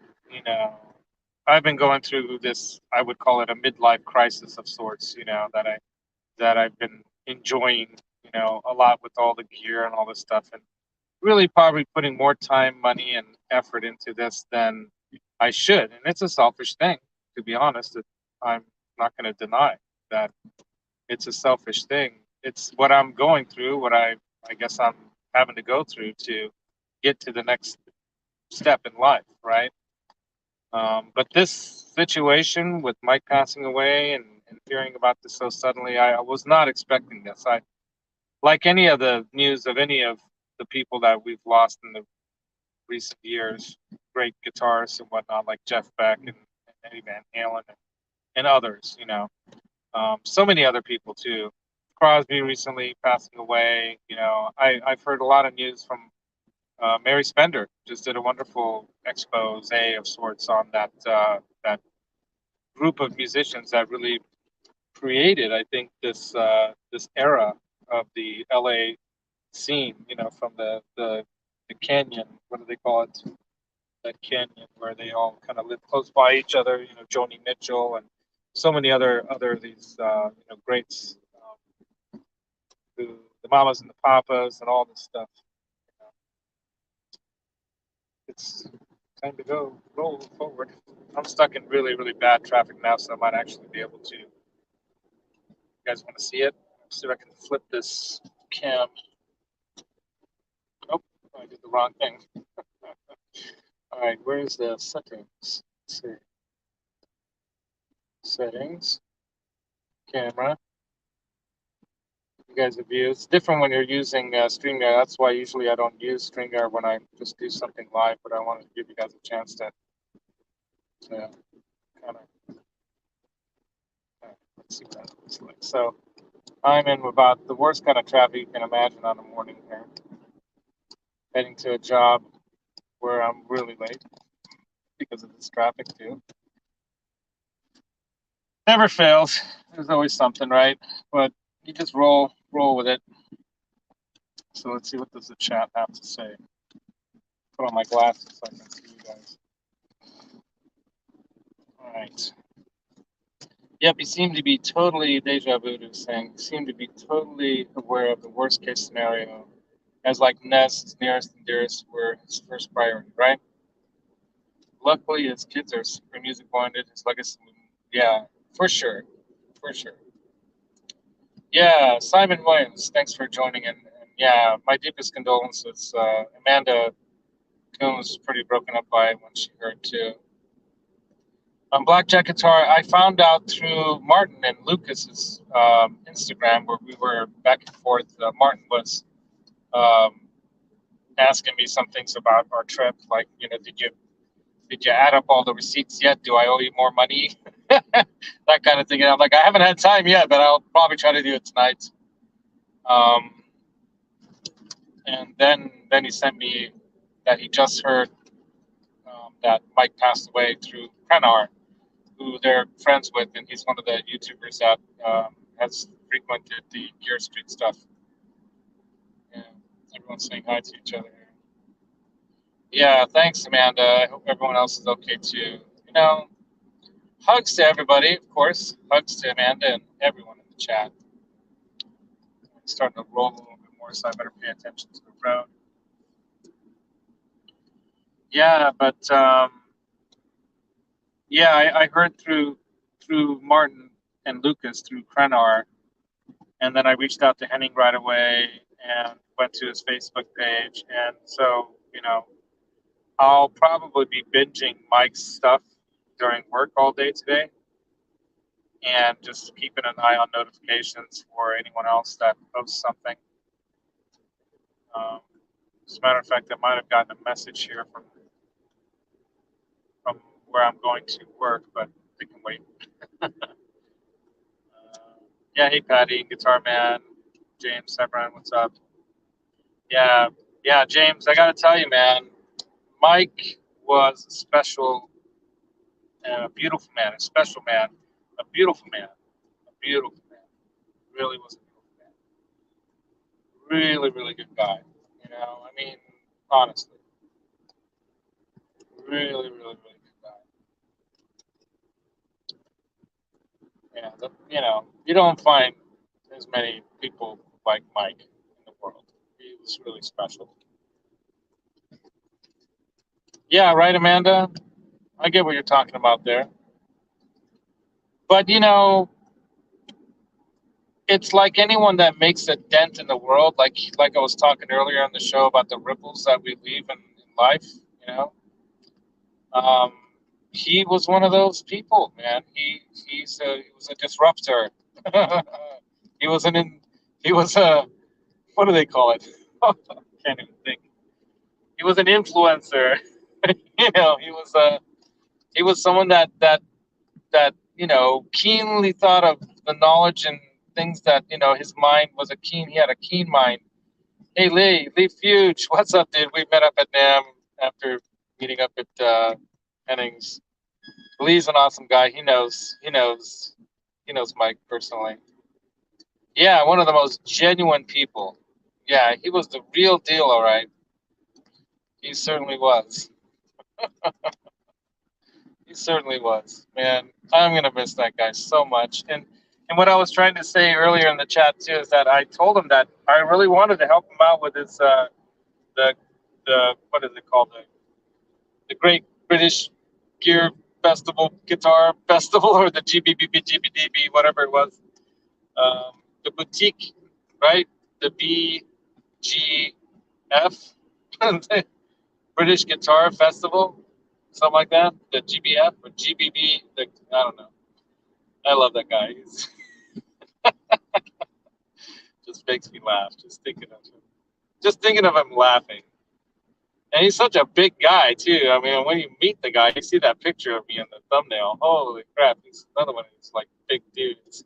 [SPEAKER 1] I've been going through this, I would call it a midlife crisis of sorts, that I've been enjoying, a lot with all the gear and all this stuff, and really probably putting more time, money, and effort into this than I should. And it's a selfish thing, to be honest. I'm not going to deny that it's a selfish thing. It's what I'm going through, what I guess I'm having to go through to get to the next step in life, right? But this situation with Mike passing away and hearing about this so suddenly, I was not expecting this. Like any of the news of any of the people that we've lost in the recent years, great guitarists and whatnot, like Jeff Beck and Eddie Van Halen and others, so many other people too. Crosby recently passing away. I've heard a lot of news from Mary Spender. Just did a wonderful expose of sorts on that group of musicians that really created, I think, this era of the LA scene, from the canyon. What do they call it? That canyon where they all kind of live close by each other. Joni Mitchell and so many other these greats, the Mamas and the Papas and all this stuff. It's time to go roll forward. I'm stuck in really, really bad traffic now, so I might actually be able to. You guys want to see it? Let's see if I can flip this cam. Nope, I did the wrong thing. All right, where's the settings? Let's see. Settings, camera. You guys have used. It's different when you're using StreamYard. That's why usually I don't use StreamYard when I just do something live, but I wanted to give you guys a chance to kind of, let's see what that looks like. So I'm in about the worst kind of traffic you can imagine on the morning here, heading to a job where I'm really late because of this traffic too. Never fails. There's always something, right? But you just roll with it. So let's see, what does the chat have to say. Put on my glasses so I can see you guys. All right. Yep, you seem to be totally, deja vu is saying, you seem to be totally aware of the worst case scenario, as like Ness, nearest and dearest were his first priority, right? Luckily, his kids are super music minded. His legacy, yeah, for sure, for sure. Yeah, Simon Williams, thanks for joining in. And yeah, my deepest condolences. Amanda Coon was pretty broken up by it when she heard too. Blackjack Guitar, I found out through Martin and Lucas's Instagram, where we were back and forth. Martin was um, asking me some things about our trip, like, did you add up all the receipts yet? Do I owe you more money? That kind of thing. And I'm like, I haven't had time yet, but I'll probably try to do it tonight. Um, and then he sent me that he just heard that Mike passed away through Krenar, who they're friends with, and he's one of the YouTubers that has frequented the Gear Street stuff. And everyone's saying hi to each other. Yeah, thanks, Amanda. I hope everyone else is okay too. Hugs to everybody, of course. Hugs to Amanda and everyone in the chat. It's starting to roll a little bit more, so I better pay attention to the road. Yeah, but yeah, I heard through Martin and Lucas through Krenar, and then I reached out to Henning right away and went to his Facebook page, and so I'll probably be binging Mike's stuff during work all day today, and just keeping an eye on notifications for anyone else that posts something. As a matter of fact, I might have gotten a message here from where I'm going to work, but they can wait. Yeah, hey Patty, Guitar Man, James, hi Brian, what's up? Yeah, James, I gotta tell you, man, Mike was a special, a beautiful man, a special man, a beautiful man, a beautiful man. Really was a beautiful man. Really, really good guy. I mean, honestly, really, really, really good guy. Yeah, you don't find as many people like Mike in the world. He was really special. Yeah, right, Amanda? I get what you're talking about there. But, it's like anyone that makes a dent in the world, like I was talking earlier on the show about the ripples that we leave in life, you know. Um, he was one of those people, man. He was a disruptor. he was an in, he was a what do they call it? Can't even think. He was an influencer. He was someone that keenly thought of the knowledge and things that his mind was he had a keen mind. Hey Lee Fuge, what's up, dude? We met up at NAM after meeting up at Hennings. Lee's an awesome guy. He knows Mike personally. Yeah, one of the most genuine people. Yeah, he was the real deal, all right. He certainly was. He certainly was, man. I'm gonna miss that guy so much. And what I was trying to say earlier in the chat too is that I told him that I really wanted to help him out with his the what is it called, the Great British Gear Festival, Guitar Festival, or the GBBB, whatever it was. The boutique, right? The BGF, British Guitar Festival, something like that. The GBF or GBB, I don't know. I love that guy. He's just makes me laugh just thinking of him. Just thinking of him laughing. And he's such a big guy too. I mean, when you meet the guy, you see that picture of me in the thumbnail. Holy crap! He's another one of these like big dudes.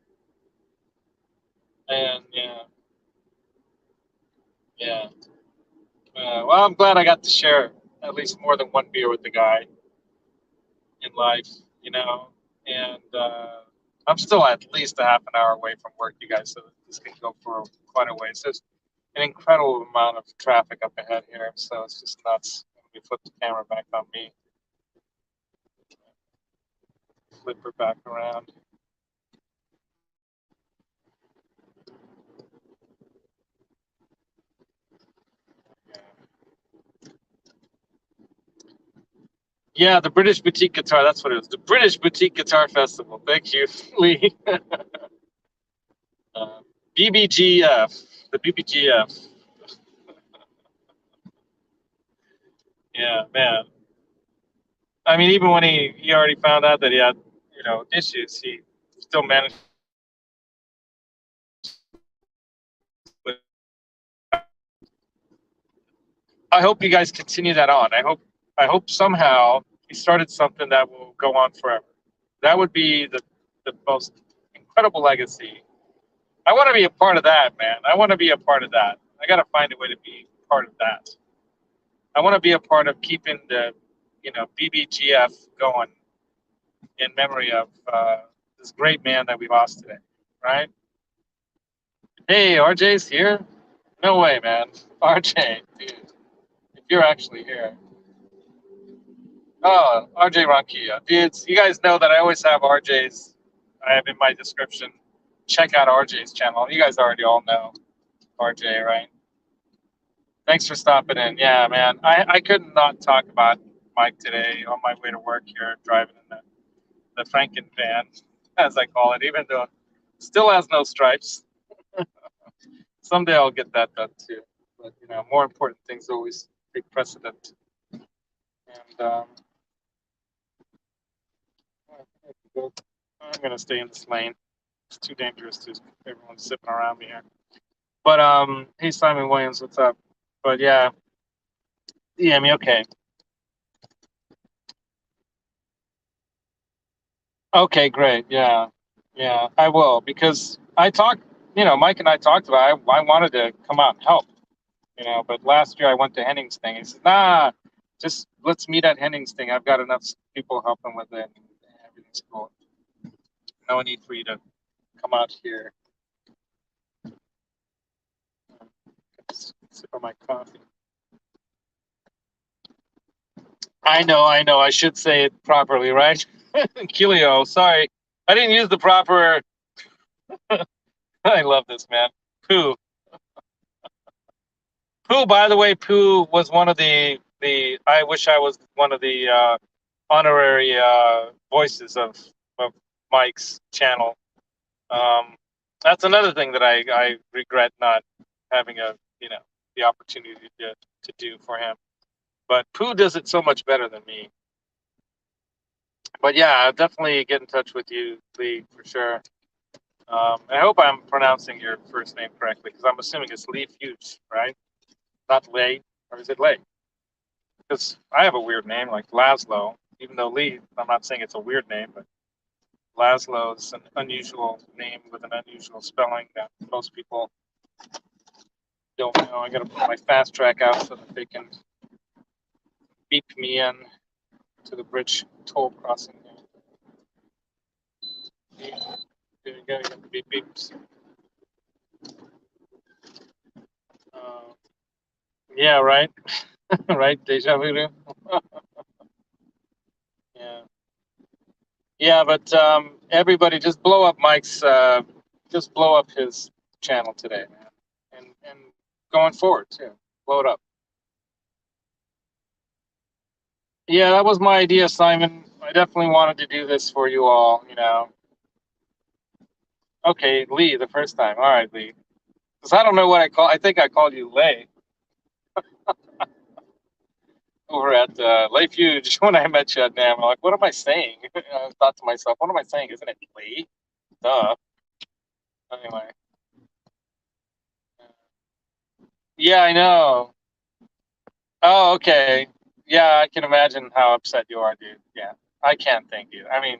[SPEAKER 1] And yeah. Well, I'm glad I got to share at least more than one beer with the guy in life, you know. And I'm still at least a half an hour away from work, you guys, so this can go for quite a ways. There's an incredible amount of traffic up ahead here, so it's just nuts. Let me flip the camera back on me. Flip her back around. Yeah, the British Boutique Guitar, that's what it is. The British Boutique Guitar Festival. Thank you, Lee. BBGF, the BBGF. Yeah, man. I mean, even when he already found out that he had, issues, he still managed. I hope you guys continue that on. I hope somehow he started something that will go on forever. That would be the most incredible legacy. I want to be a part of that, man. I want to be a part of that. I got to find a way to be part of that. I want to be a part of keeping the, BBGF going in memory of this great man that we lost today, right? Hey, RJ's here? No way, man. RJ, dude, if you're actually here. Oh, RJ Ronquillo. Dudes, you guys know that I always have RJ's, I have in my description. Check out RJ's channel. You guys already all know RJ, right? Thanks for stopping in. Yeah, man. I could not talk about Mike today on my way to work here, driving in the Franken van, as I call it, even though it still has no stripes. Someday I'll get that done too. But, more important things always take precedent. And I'm going to stay in this lane. It's too dangerous to everyone sipping around me here. But, hey, Simon Williams, what's up? But, yeah, me okay. Okay, great. Yeah, I will because I talked. Mike and I talked about. I wanted to come out and help. But last year I went to Henning's thing. He said, "Nah, just let's meet at Henning's thing. I've got enough people helping with it, and everything's cool. No need for you to come out here." Sip on my coffee. I know. I should say it properly, right? Kilio, sorry, I didn't use the proper. I love this, man. Pooh. Pooh, by the way, Pooh was one of the. I wish I was one of the honorary voices of Mike's channel. That's another thing that I regret not having the opportunity to do for him. But Pooh does it so much better than me. But yeah, I'll definitely get in touch with you, Lee, for sure. I hope I'm pronouncing your first name correctly because I'm assuming it's Lee Fuchs, right? Not Lay, or is it Lay? Because I have a weird name like Laszlo, even though Lee, I'm not saying it's a weird name, but Laszlo is an unusual name with an unusual spelling that most people don't know. I got to put my fast track out so that they can beep me in to the bridge toll crossing. There you go, you got the beep beeps. Yeah, right. Right, deja vu. Yeah. Yeah, but everybody just blow up Mike's, just blow up his channel today, man, and going forward too, blow it up. Yeah, that was my idea, Simon. I definitely wanted to do this for you all. Okay, Lee, the first time. All right, Lee. Because I don't know what I call. I think I called you Lay over at Lay Fuge when I met you at NAM. I'm like, what am I saying? I thought to myself, what am I saying? Isn't it Lee? Duh. Anyway. Yeah, I know. Oh, okay. Yeah, I can imagine how upset you are, dude. Yeah, I can't thank you. I mean,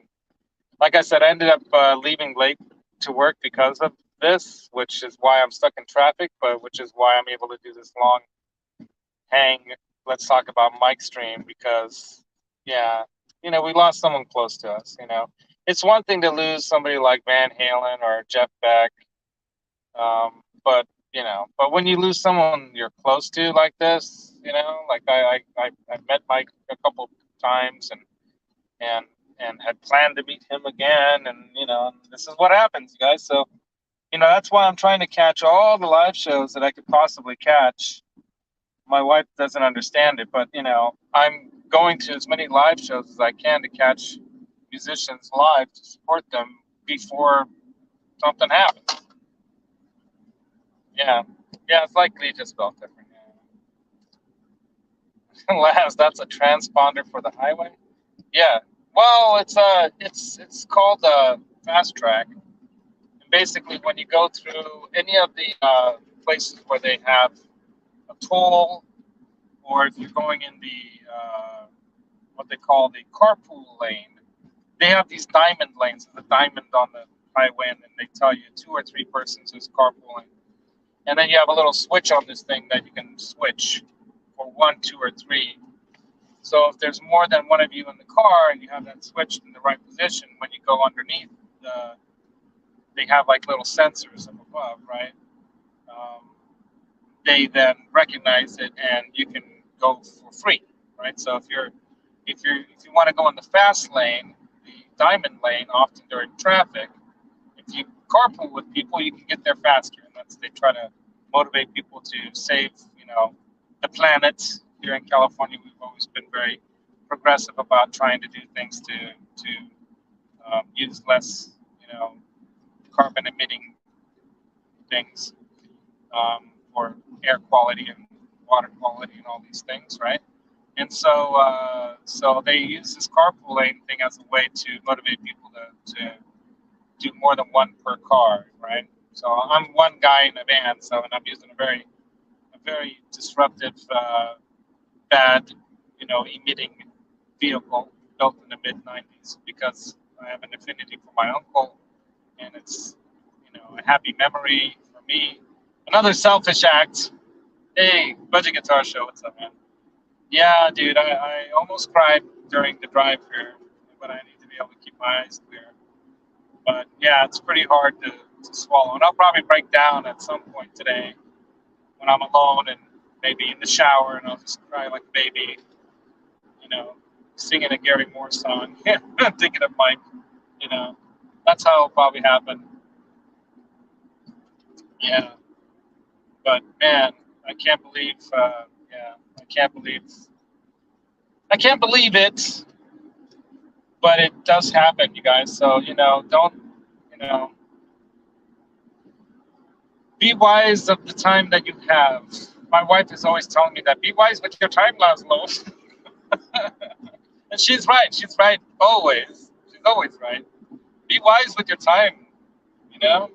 [SPEAKER 1] like I said, I ended up leaving late to work because of this, which is why I'm stuck in traffic, but which is why I'm able to do this long hang. Let's talk about Mike stream because, yeah, we lost someone close to us. It's one thing to lose somebody like Van Halen or Jeff Beck, but when you lose someone you're close to like this, like I met Mike a couple of times and and had planned to meet him again, and this is what happens, you guys. So that's why I'm trying to catch all the live shows that I could possibly catch. My wife doesn't understand it, but I'm going to as many live shows as I can to catch musicians live to support them before something happens. Yeah, yeah, it's like Lee just felt different. Yeah. Last, that's a transponder for the highway. Yeah, well, it's called fast track. And basically, when you go through any of the places where they have a toll, or if you're going in the what they call the carpool lane, they have these diamond lanes. There's a diamond on the highway, and then they tell you 2 or 3 persons is carpooling. And then you have a little switch on this thing that you can switch for 1, 2, or 3. So if there's more than one of you in the car and you have that switched in the right position, when you go underneath, they have like little sensors up above, right? Um, they then recognize it and you can go for free, right? So if you want to go in the fast lane, the diamond lane, often during traffic, if you carpool with people, you can get there faster, and they try to motivate people to save, the planet. Here in California, we've always been very progressive about trying to do things to use less, carbon emitting things for air quality and water quality and all these things, right? And so they use this carpool lane thing as a way to motivate people to do more than one per car, right? So I'm one guy in a van, and I'm using a very disruptive, bad, emitting vehicle built in the mid '90s because I have an affinity for my uncle, and it's a happy memory for me. Another selfish act. Hey, Budget Guitar Show, what's up, man? Yeah, dude, I almost cried during the drive here, but I need to be able to keep my eyes clear. But yeah, it's pretty hard to swallow. And I'll probably break down at some point today when I'm alone and maybe in the shower, and I'll just cry like a baby, you know, singing a Gary Moore song, thinking of Mike, you know. That's how it'll probably happen. Yeah. But man, I can't believe, yeah, I can't believe it, but it does happen, you guys. So, don't, you know, be wise of the time that you have. My wife is always telling me that be wise with your time, Laszlo. And she's right. She's right always. She's always right. Be wise with your time. You know,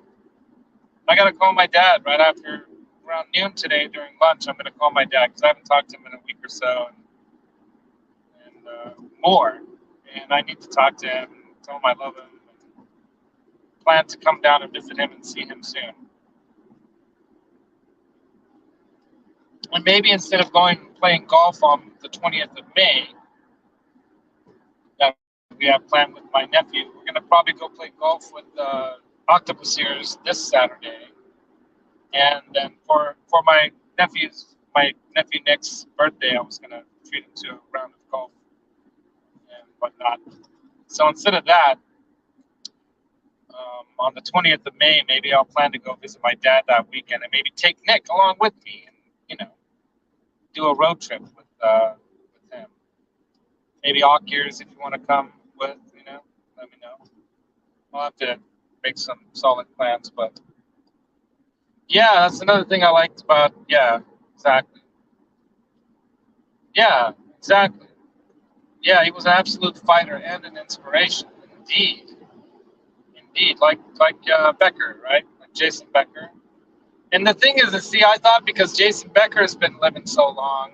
[SPEAKER 1] I gotta call my dad right after around noon today during lunch. I'm gonna call my dad because I haven't talked to him in a week or so, and more. And I need to talk to him and tell him I love him. And plan to come down and visit him and see him soon. And maybe instead of going playing golf on the 20th of May, that we have planned with my nephew, we're gonna probably go play golf with Octopus Ears this Saturday. And then for my nephew Nick's birthday, I was gonna treat him to a round of golf and whatnot. So instead of that, on the 20th of May, maybe I'll plan to go visit my dad that weekend and maybe take Nick along with me and do a road trip with him. Maybe Ockers if you want to come with, let me know. I'll have to make some solid plans, but yeah, that's another thing I liked about, yeah, exactly. Yeah, exactly. Yeah, he was an absolute fighter and an inspiration. Indeed, indeed, like Becker, right? Like Jason Becker. And the thing is, see, I thought because Jason Becker has been living so long,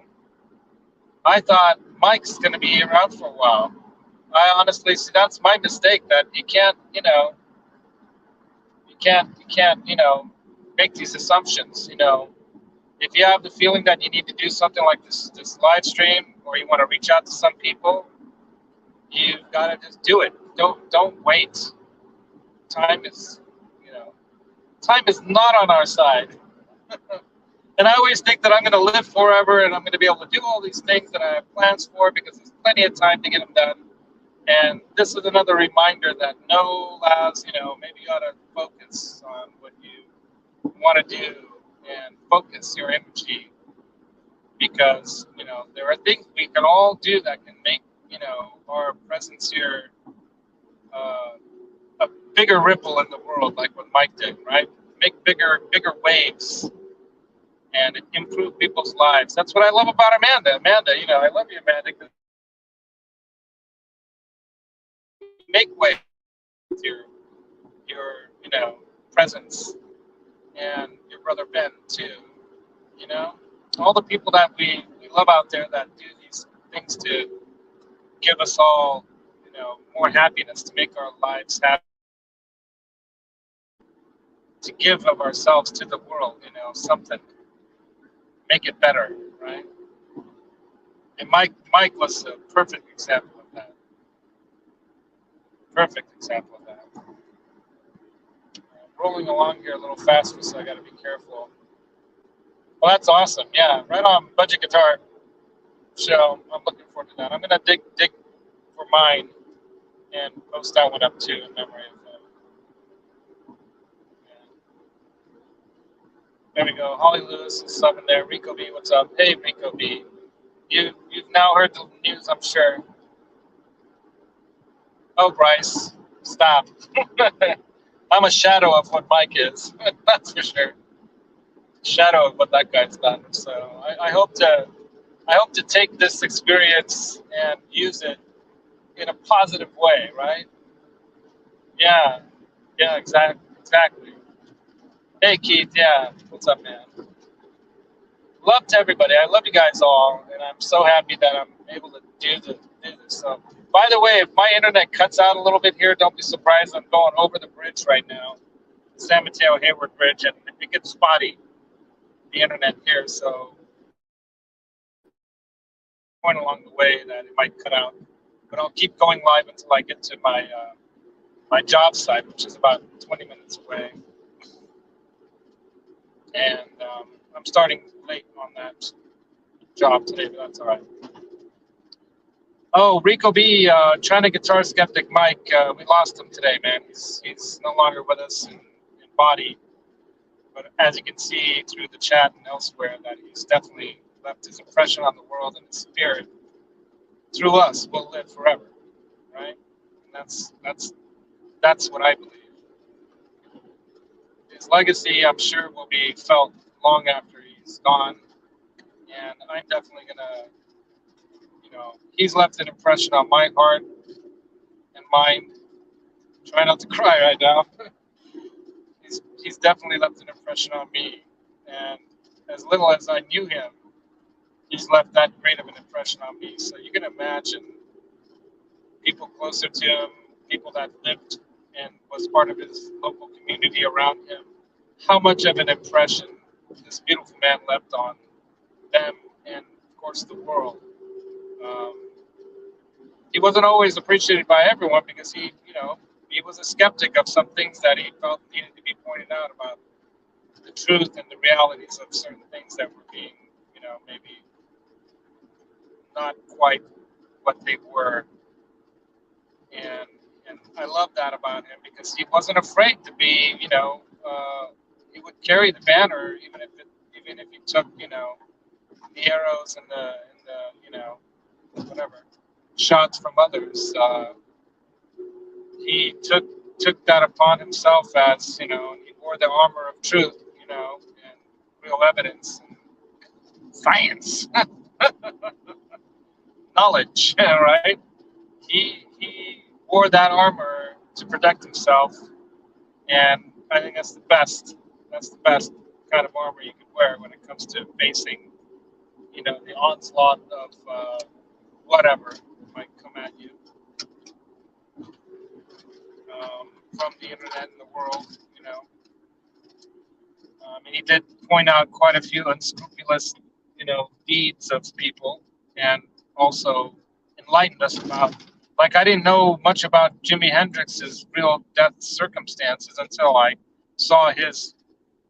[SPEAKER 1] I thought Mike's going to be around for a while. I honestly see that's my mistake. That you can't, make these assumptions. If you have the feeling that you need to do something like this live stream, or you want to reach out to some people, you've got to just do it. Don't wait. Time is, you know, time is not on our side. And I always think that I'm going to live forever and I'm going to be able to do all these things that I have plans for because there's plenty of time to get them done. And this is another reminder that no, Laz, maybe you ought to focus on what you want to do and focus your energy because, there are things we can all do that can make, our presence here uh, a bigger ripple in the world, like what Mike did, right? Make bigger waves and improve people's lives. That's what I love about Amanda. Amanda, I love you, Amanda, 'cause you make waves with your presence, and your brother Ben too. You know, all the people that we love out there that do these things to give us all, more happiness, to make our lives happy, to give of ourselves to the world. Something, make it better, right? And Mike was a perfect example of that. Perfect example of that. Rolling along here a little faster, so I got to be careful. Well, that's awesome. Yeah, right on, Budget Guitar Show. I'm looking forward to that. I'm gonna dig for mine and post that one up too in memory of them. Yeah. There we go. Holly Lewis is subbing there. Rico B, what's up? Hey, Rico B. You've now heard the news, I'm sure. Oh, Bryce, stop. I'm a shadow of what Mike is. That's for sure. Shadow of what that guy's done. So I hope to take this experience and use it in a positive way, right? Yeah, yeah, exactly. Hey, Keith, yeah, what's up, man? Love to everybody. I love you guys all, and I'm so happy that I'm able to do this. So, by the way, if my internet cuts out a little bit here, don't be surprised. I'm going over the bridge right now, San Mateo Hayward Bridge, and it gets spotty, the internet here. So, going along the way that it might cut out, but I'll keep going live until I get to my job site, which is about 20 minutes away. And I'm starting late on that job today, but that's all right. Oh, Rico B, China guitar skeptic Mike, we lost him today, man. He's no longer with us in body, but as you can see through the chat and elsewhere, that he's definitely left his impression on the world, and his spirit through us will live forever, right? And that's what I believe. His legacy, I'm sure, will be felt long after he's gone, and I'm definitely gonna, he's left an impression on my heart and mind. Try not to cry right now. He's definitely left an impression on me, and as little as I knew him, he's left that great of an impression on me. So you can imagine people closer to him, people that lived and was part of his local community around him, how much of an impression this beautiful man left on them and, of course, the world. Um, he wasn't always appreciated by everyone because he was a skeptic of some things that he felt needed to be pointed out about the truth and the realities of certain things that were being, maybe not quite what they were. And and I love that about him because he wasn't afraid to be, he would carry the banner even if he took, the arrows and the whatever shots from others. He took that upon himself as, he wore the armor of truth, and real evidence and science, knowledge, right? He wore that armor to protect himself, and I think that's the best. That's the best kind of armor you can wear when it comes to facing, the onslaught of whatever might come at you from the internet and the world. And he did point out quite a few unscrupulous, deeds of people, and also enlightened us about. Like, I didn't know much about Jimi Hendrix's real death circumstances until I saw his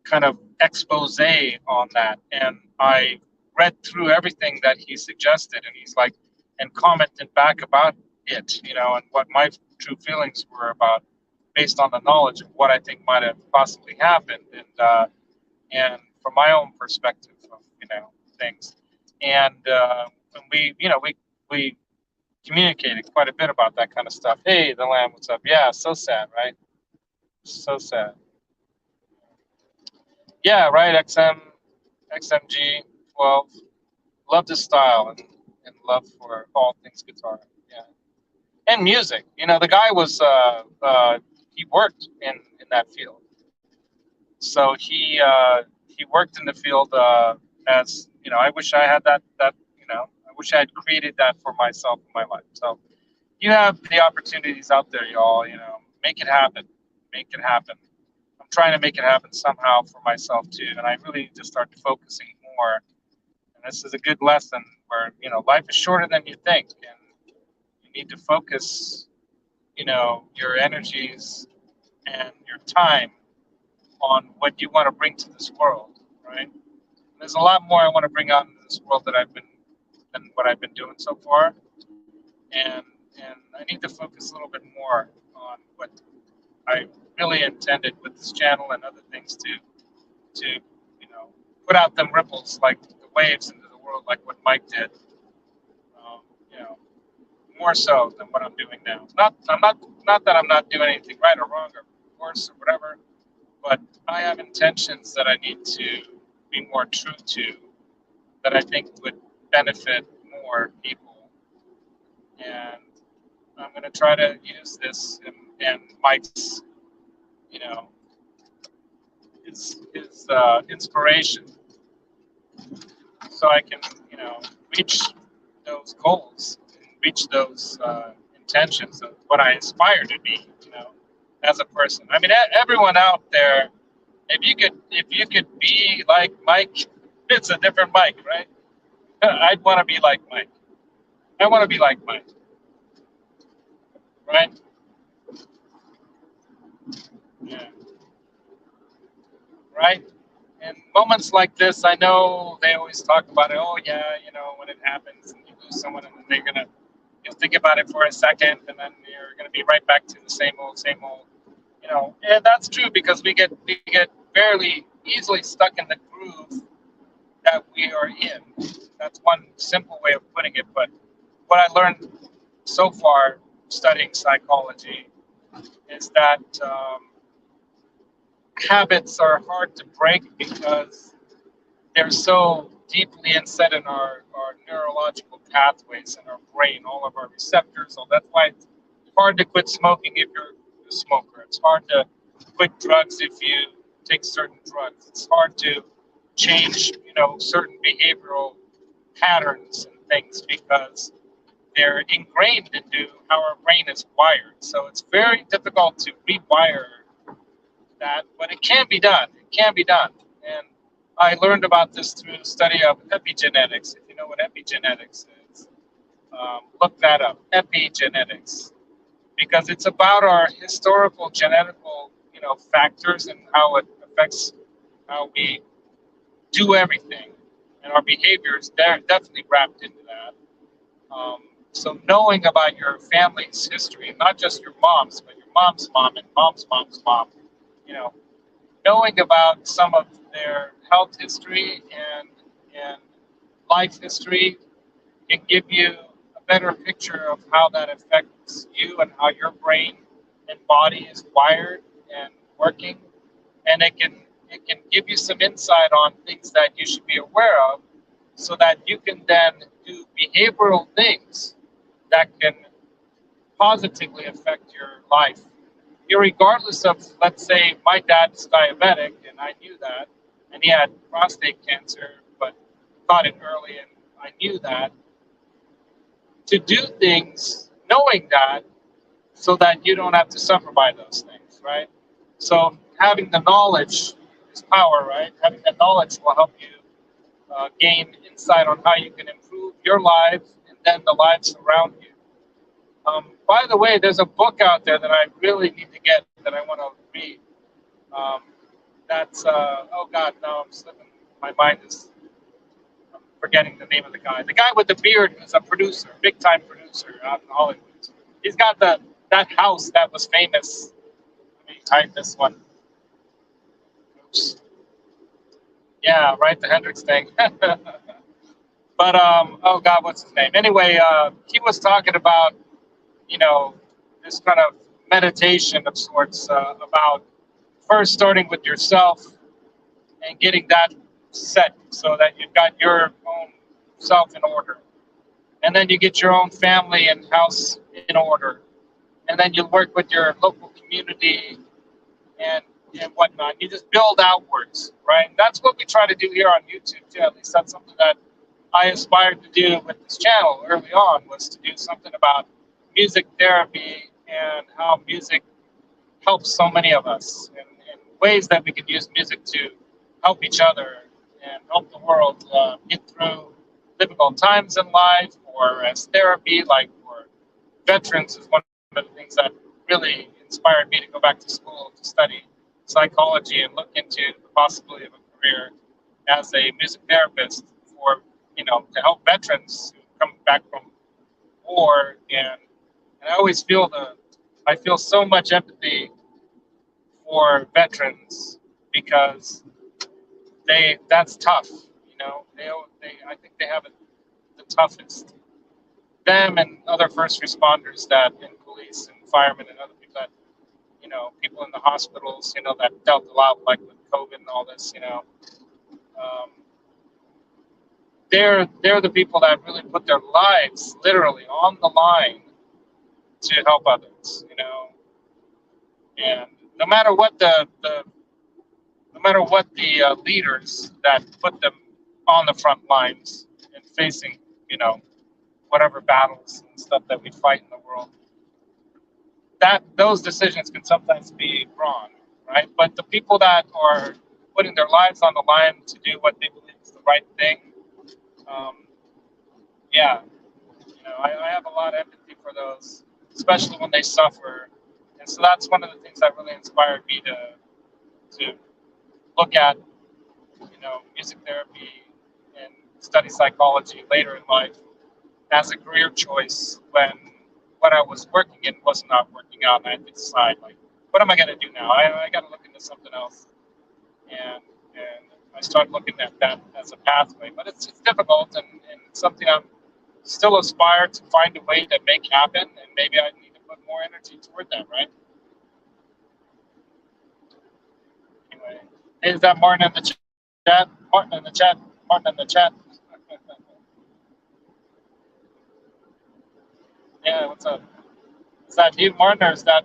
[SPEAKER 1] kind of expose on that, and I read through everything that he suggested, and he's like, and commented back about it, and what my true feelings were about, based on the knowledge of what I think might have possibly happened, and from my own perspective of things, and we communicated quite a bit about that kind of stuff. Hey, the lamb, what's up? Yeah, so sad, right? So sad. Yeah, right. XMG 12. Loved his style and love for all things guitar. Yeah, and music. The guy was he worked in that field, so he worked in the field as I wish I had that. I wish I had created that for myself in my life. So you have the opportunities out there, y'all. Make it happen. Make it happen. I'm trying to make it happen somehow for myself too, and I really need to start focusing more. And this is a good lesson where life is shorter than you think, and you need to focus, your energies and your time on what you want to bring to this world, right? And there's a lot more I want to bring out into this world than what I've been doing so far, and I need to focus a little bit more on what I really intended with this channel and other things to put out them ripples like the waves into the world, like what Mike did. Um, you know, More so than what I'm doing now. Not that I'm not doing anything right or wrong or worse or whatever, but I have intentions that I need to be more true to, that I think would benefit more people, and I'm going to try to use this and Mike's, you know, his inspiration, so I can, reach those goals, and reach those intentions of what I aspire to be, as a person. I mean, everyone out there, if you could be like Mike, it's a different Mike, right? I'd want to be like Mike. I want to be like Mike, right? Yeah, right. And moments like this, I know they always talk about it. Oh yeah, when it happens and you lose someone, and then you'll think about it for a second, and then you're gonna be right back to the same old, same old. And that's true, because we get fairly easily stuck in the groove that we are in. That's one simple way of putting it. But what I learned so far studying psychology is that habits are hard to break, because they're so deeply inset in our neurological pathways in our brain, all of our receptors. So that's why it's hard to quit smoking if you're a smoker. It's hard to quit drugs if you take certain drugs. It's hard to change, certain behavioral patterns and things, because they're ingrained into how our brain is wired. So it's very difficult to rewire that, but it can be done. It can be done. And I learned about this through study of epigenetics. If you know what epigenetics is, look that up, epigenetics, because it's about our historical genetical, factors, and how it affects how we do everything, and our behaviors. They're definitely wrapped into that. So knowing about your family's history, not just your mom's, but your mom's mom and mom's mom's mom, knowing about some of their health history and life history can give you a better picture of how that affects you and how your brain and body is wired and working, and it can give you some insight on things that you should be aware of, so that you can then do behavioral things that can positively affect your life. Regardless of, let's say, my dad's diabetic, and I knew that, and he had prostate cancer, but caught it early, and I knew that. To do things knowing that, so that you don't have to suffer by those things, right? So having the knowledge is power, right? Having the knowledge will help you gain insight on how you can improve your life and then the lives around you. By the way, there's a book out there that I really need to get that I want to read. Um, that's oh God, no, I'm slipping. My mind is I'm forgetting the name of the guy. The guy with the beard who's a producer, big time producer out in Hollywood. He's got that house that was famous. Let me type this one. Oops. Yeah, right, the Hendrix thing. But oh God, what's his name? Anyway, he was talking about, this kind of meditation of sorts, about first starting with yourself and getting that set so that you've got your own self in order, and then you get your own family and house in order, and then you work with your local community and whatnot. You just build outwards, right? And that's what we try to do here on YouTube too. At least that's something that I aspired to do with this channel early on, was to do something about music therapy and how music helps so many of us, and ways that we can use music to help each other and help the world get through difficult times in life, or as therapy, like for veterans, is one of the things that really inspired me to go back to school to study psychology and look into the possibility of a career as a music therapist for, to help veterans who come back from war. And I feel so much empathy for veterans, because that's tough. I think they have it the toughest. Them and other first responders, and police and firemen and other people that, people in the hospitals, that dealt a lot, like with COVID and all this, um, they're the people that really put their lives literally on the line to help others, and no matter what the leaders that put them on the front lines and facing, whatever battles and stuff that we fight in the world, that those decisions can sometimes be wrong, right? But the people that are putting their lives on the line to do what they believe is the right thing, yeah, I have a lot of empathy for those, especially when they suffer. And so that's one of the things that really inspired me to look at, music therapy and study psychology later in life as a career choice, when what I was working in was not working out, and I had to decide, like, what am I going to do now? I got to look into something else, and I started looking at that as a pathway. But it's difficult, and it's something I'm still aspire to find a way to make happen, and maybe I need to put more energy toward that, right? Anyway, is that Martin in the chat? Martin in the chat. Martin in the chat. Yeah, what's up? Is that you, Martin, or is that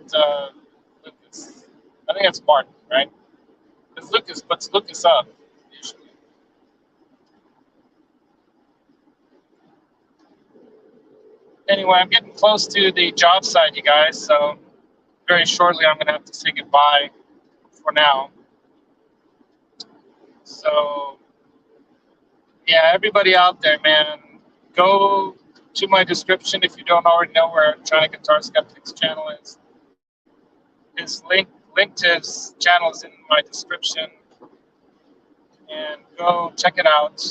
[SPEAKER 1] Lucas? I think it's Martin, right? It's Lucas, but Lucas up usually. Anyway, I'm getting close to the job site, you guys. So very shortly, I'm going to have to say goodbye for now. So yeah, everybody out there, man, go to my description if you don't already know where China Guitar Skeptic's channel is. His link to his channel is in my description, and go check it out.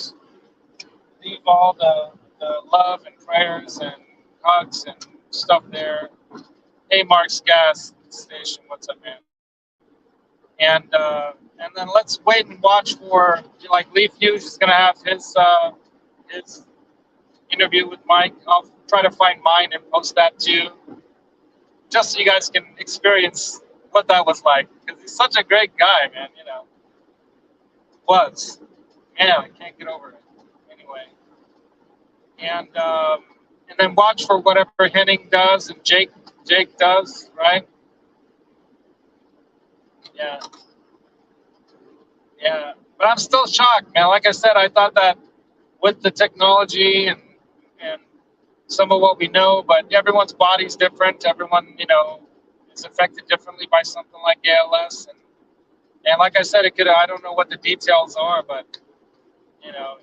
[SPEAKER 1] Leave all the love and prayers and hugs and stuff there. Hey, Mark's gas station, what's up, man? And then let's wait and watch for, like, Leaf Hughes is gonna have his interview with Mike. I'll try to find mine and post that too, just so you guys can experience what that was like. Because he's such a great guy, man. You know, was. Man, I can't get over it. Anyway, and then watch for whatever Henning does and Jake does, right? Yeah, yeah. But I'm still shocked, man. Like I said, I thought that with the technology and some of what we know, but everyone's body's different. Everyone, you know, is affected differently by something like ALS, and like I said, it could. I don't know what the details are, but you know,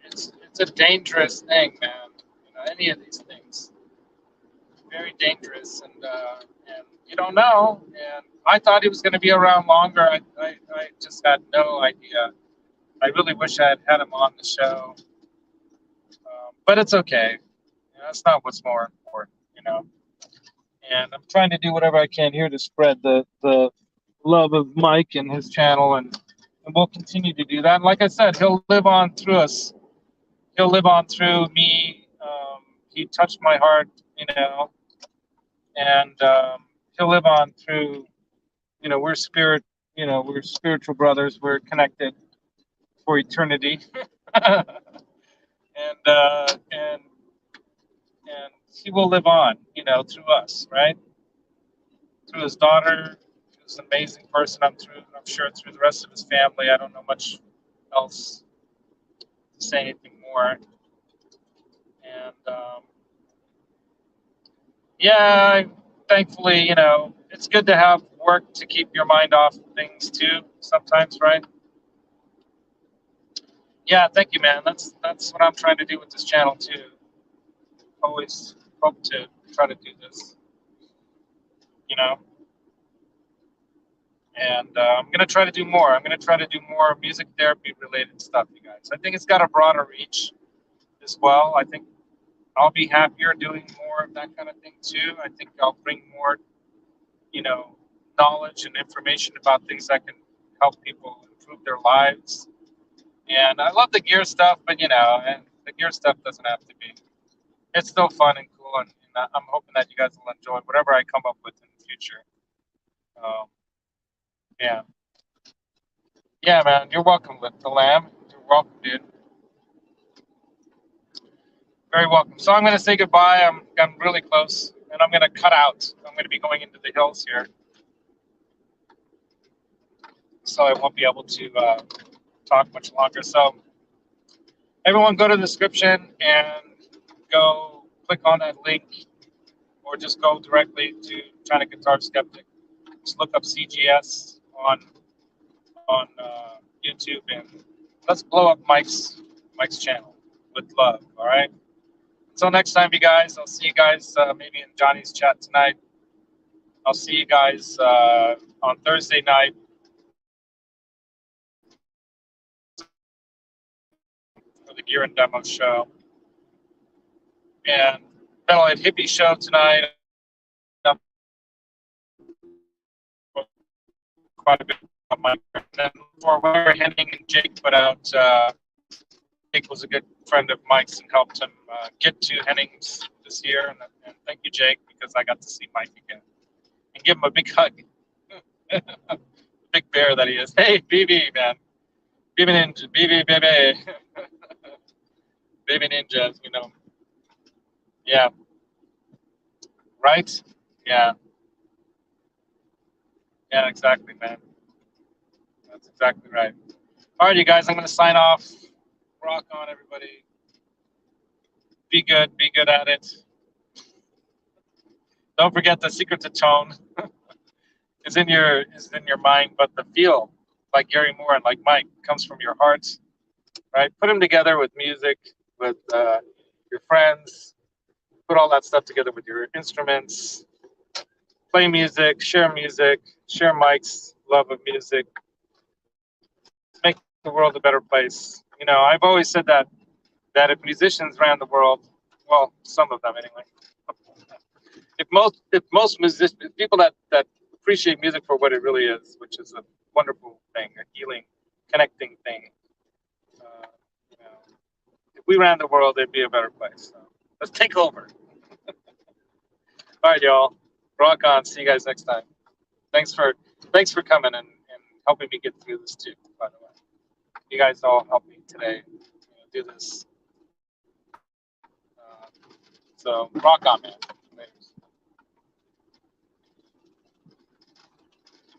[SPEAKER 1] it's a dangerous thing, man. You know, any of these things, very dangerous, and you don't know. And I thought he was going to be around longer. I just had no idea. I really wish I had had him on the show, but it's okay. You know, that's not what's more important, you know. And I'm trying to do whatever I can here to spread the love of Mike and his channel, and we'll continue to do that. And like I said, he'll live on through us. He'll live on through me. He touched my heart, you know, and he'll live on through. You know, we're spirit. You know, we're spiritual brothers. We're connected for eternity, and and he will live on. You know, through us, right? Through his daughter, who's an amazing person. I'm sure through the rest of his family. I don't know much else to say anything more. And yeah, thankfully, you know, it's good to have work to keep your mind off things too. Sometimes, right? Yeah, thank you, man. That's what I'm trying to do with this channel too. Always hope to try to do this, you know. And I'm gonna try to do more. I'm gonna try to do more music therapy related stuff, you guys. I think it's got a broader reach as well. I think I'll be happier doing more of that kind of thing too. I think I'll bring more, you know, knowledge and information about things that can help people improve their lives. And I love the gear stuff, but you know, and the gear stuff doesn't have to be. It's still fun and cool, and I'm hoping that you guys will enjoy whatever I come up with in the future. Um, yeah, yeah, man. You're welcome, the lamb. You're welcome, dude. Very welcome. So I'm going to say goodbye. I'm really close, and I'm going to cut out. I'm going to be going into the hills here, so I won't be able to talk much longer. So everyone, go to the description and go click on that link, or just go directly to China Guitar Skeptic. Just look up CGS on YouTube, and let's blow up Mike's channel with love. All right. Until next time, you guys. I'll see you guys maybe in Johnny's chat tonight. I'll see you guys on Thursday night for the Gear and Demo show. And Metalhead Hippie show tonight. Quite a bit of my. And then for where Henning and Jake put out, Jake was a good friend of Mike's and helped him get to Henning's this year. And thank you, Jake, because I got to see Mike again and give him a big hug. Big bear that he is. Hey, BB, man. BB Ninja, BB, baby. Baby Ninjas, you know. Yeah. Right? Yeah. Yeah, exactly, man. That's exactly right. All right, you guys, I'm going to sign off. Rock on, everybody. Be good. Be good at it. Don't forget the secret to tone is in your mind, but the feel, like Gary Moore and like Mike, comes from your heart, right? Put them together with music, with your friends. Put all that stuff together with your instruments. Play music, share Mike's love of music. Make the world a better place. You know, I've always said that if musicians ran the world, well, some of them anyway. If most musicians, people that appreciate music for what it really is, which is a wonderful thing, a healing, connecting thing. You know, if we ran the world, it'd be a better place. So let's take over. All right, y'all. Rock on. See you guys next time. Thanks for coming and helping me get through this too, by the way. You guys all helped me today do this. So rock on, man.